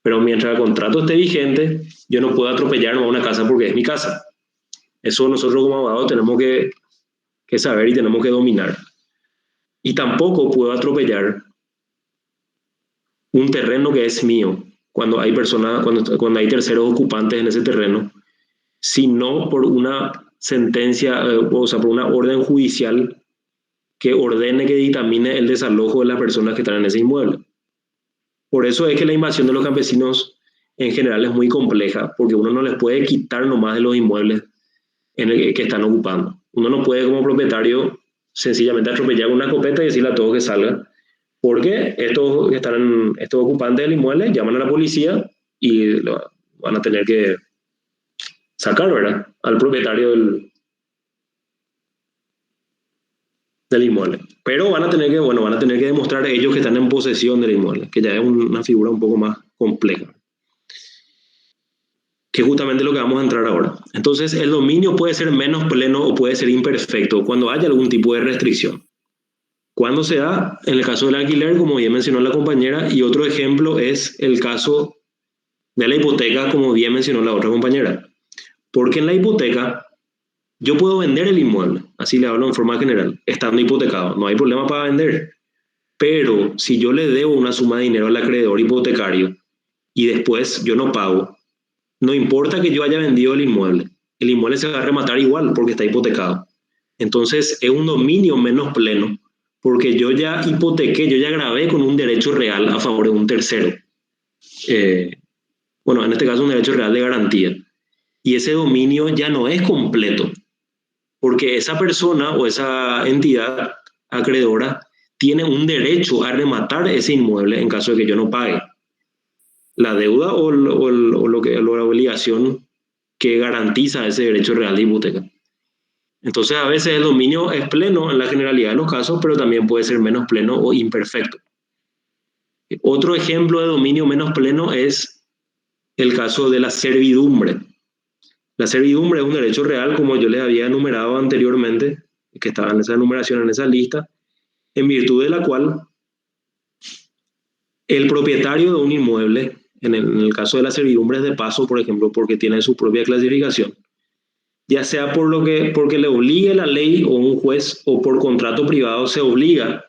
Pero mientras el contrato esté vigente, yo no puedo atropellar a una casa porque es mi casa. Eso nosotros como abogados tenemos que saber y tenemos que dominar. Y tampoco puedo atropellar un terreno que es mío cuando hay personas, cuando hay terceros ocupantes en ese terreno, sino por una sentencia, o sea, por una orden judicial que ordene, que dictamine el desalojo de las personas que están en ese inmueble. Por eso es que la invasión de los campesinos en general es muy compleja, porque uno no les puede quitar nomás de los inmuebles que están ocupando. Uno no puede, como propietario, sencillamente atropellar una escopeta y decirle a todos que salgan, porque estos ocupantes del inmueble llaman a la policía y lo van a tener que sacar, ¿verdad?, al propietario del inmueble. Pero van a tener que demostrar ellos que están en posesión del inmueble, que ya es una figura un poco más compleja, que es justamente lo que vamos a entrar ahora. Entonces, el dominio puede ser menos pleno o puede ser imperfecto cuando haya algún tipo de restricción. Cuando se da, en el caso del alquiler, como bien mencionó la compañera, y otro ejemplo es el caso de la hipoteca, como bien mencionó la otra compañera. Porque en la hipoteca, yo puedo vender el inmueble, así le hablo en forma general, estando hipotecado, no hay problema para vender. Pero si yo le debo una suma de dinero al acreedor hipotecario y después yo no pago, no importa que yo haya vendido el inmueble se va a rematar igual porque está hipotecado. Entonces es un dominio menos pleno porque yo ya hipotequé, yo ya grabé con un derecho real a favor de un tercero. Bueno, en este caso un derecho real de garantía. Y ese dominio ya no es completo, porque esa persona o esa entidad acreedora tiene un derecho a rematar ese inmueble en caso de que yo no pague la deuda o la obligación que garantiza ese derecho real de hipoteca. Entonces, a veces el dominio es pleno en la generalidad de los casos, pero también puede ser menos pleno o imperfecto. Otro ejemplo de dominio menos pleno es el caso de la servidumbre. La servidumbre es un derecho real, como yo les había enumerado anteriormente, que estaba en esa enumeración, en esa lista, en virtud de la cual el propietario de un inmueble, en el caso de las servidumbres de paso, por ejemplo, porque tiene su propia clasificación, ya sea porque le obligue la ley o un juez o por contrato privado, se obliga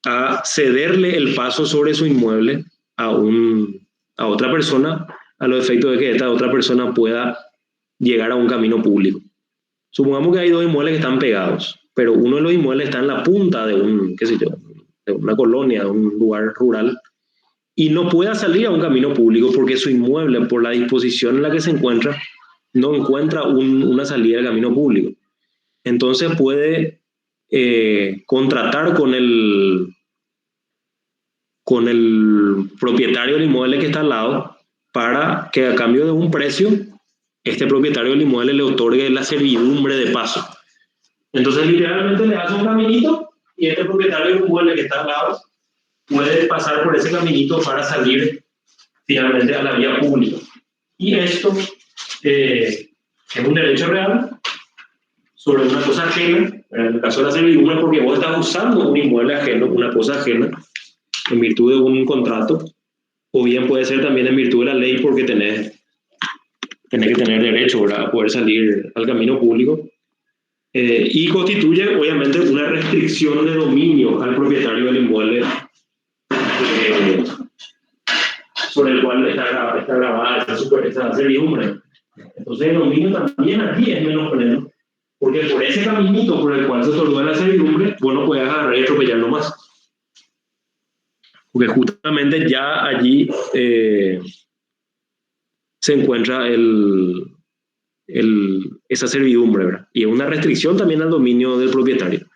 a cederle el paso sobre su inmueble a otra persona, a los efectos de que esta otra persona pueda llegar a un camino público. Supongamos que hay dos inmuebles que están pegados, pero uno de los inmuebles está en la punta de de una colonia, de un lugar rural, y no pueda salir a un camino público porque su inmueble, por la disposición en la que se encuentra, no encuentra una salida al camino público. Entonces puede contratar con el propietario del inmueble que está al lado para que a cambio de un precio, este propietario del inmueble le otorgue la servidumbre de paso. Entonces literalmente le hace un caminito y este propietario del inmueble que está al lado puede pasar por ese caminito para salir finalmente a la vía pública. Y esto es un derecho real sobre una cosa ajena, en el caso de la servidumbre, porque vos estás usando un inmueble ajeno, una cosa ajena, en virtud de un contrato, o bien puede ser también en virtud de la ley, porque tenés que tener derecho, ¿verdad?, a poder salir al camino público, y constituye obviamente una restricción de dominio al propietario del inmueble sobre el cual está grabada esa servidumbre. Entonces el dominio también aquí es menos pleno, porque por ese caminito por el cual se otorgó la servidumbre, vos no puedes agarrar y atropellarlo más. Porque justamente ya allí se encuentra esa servidumbre, ¿verdad? Y es una restricción también al dominio del propietario.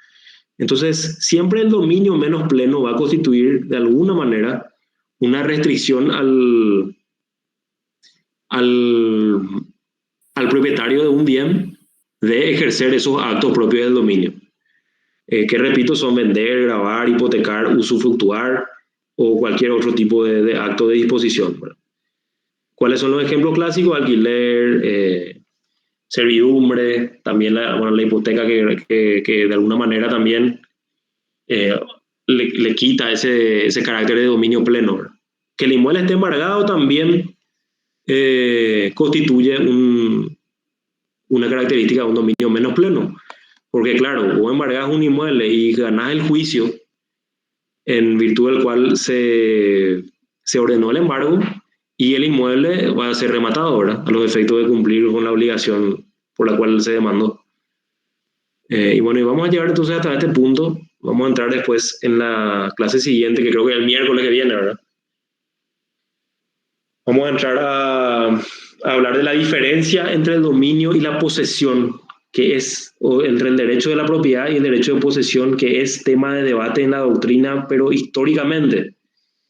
Entonces, siempre el dominio menos pleno va a constituir de alguna manera una restricción al propietario de un bien de ejercer esos actos propios del dominio. que repito, son vender, grabar, hipotecar, usufructuar o cualquier otro tipo de acto de disposición, ¿verdad? ¿Cuáles son los ejemplos clásicos? Alquiler, servidumbre, también la hipoteca que de alguna manera también le quita ese carácter de dominio pleno, ¿verdad? Que el inmueble esté embargado también constituye una característica de un dominio menos pleno. Porque claro, vos embargás un inmueble y ganás el juicio en virtud del cual se ordenó el embargo y el inmueble va a ser rematado, ¿verdad? A los efectos de cumplir con la obligación por la cual se demandó. Y bueno, y vamos a llegar entonces hasta este punto. Vamos a entrar después en la clase siguiente, que creo que es el miércoles que viene, ¿verdad? Vamos a entrar a hablar de la diferencia entre el dominio y la posesión, que es, o entre el derecho de la propiedad y el derecho de posesión, que es tema de debate en la doctrina, pero históricamente.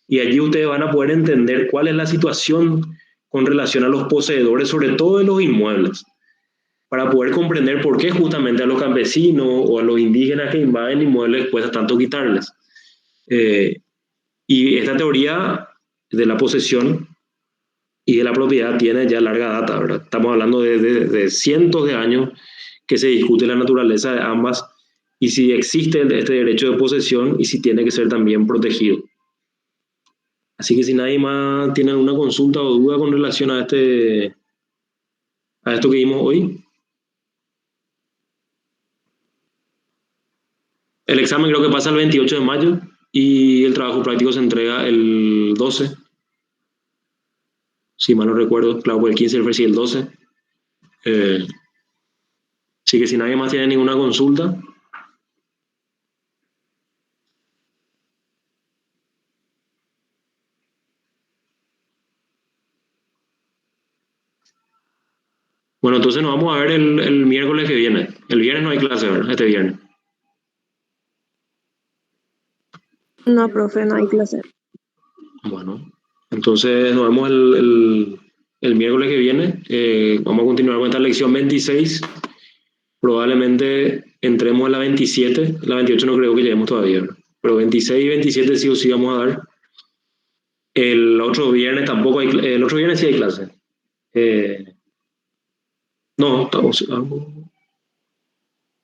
Y allí ustedes van a poder entender cuál es la situación con relación a los poseedores, sobre todo de los inmuebles, para poder comprender por qué justamente a los campesinos o a los indígenas que invaden inmuebles cuesta tanto quitarles. Y esta teoría de la posesión y de la propiedad tiene ya larga data, ¿verdad? Estamos hablando de cientos de años que se discute la naturaleza de ambas y si existe este derecho de posesión y si tiene que ser también protegido. Así que si nadie más tiene alguna consulta o duda con relación a esto que vimos hoy. El examen creo que pasa el 28 de mayo y el trabajo práctico se entrega el 12. Si mal no recuerdo, claro, pues el 15 fue el 12. Así que si nadie más tiene ninguna consulta. Bueno, entonces nos vamos a ver el miércoles que viene. El viernes no hay clase, ¿verdad? Este viernes. No, profe, no hay clase. Bueno, entonces nos vemos el miércoles que viene. Vamos a continuar con esta lección 26. Probablemente entremos en la 27. La 28 no creo que lleguemos todavía, ¿verdad? Pero 26 y 27 sí o sí vamos a dar. El otro viernes tampoco hay. El otro viernes sí hay clase. No, estamos.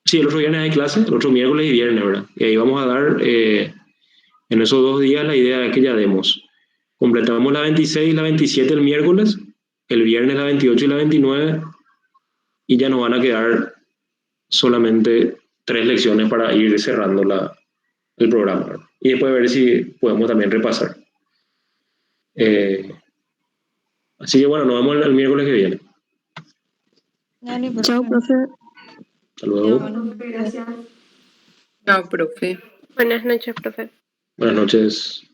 Sí, el otro viernes hay clase, el otro miércoles y viernes, ¿verdad? Y ahí vamos a dar, en esos 2 días, la idea es que ya demos. Completamos la 26 y la 27 el miércoles, el viernes la 28 y la 29, y ya nos van a quedar solamente 3 lecciones para ir cerrando el programa, ¿verdad? Y después ver si podemos también repasar. Así que bueno, nos vemos el miércoles que viene. Dale, chao, profe. Hasta luego. Gracias. Chao, profe. Buenas noches, profe. Buenas noches.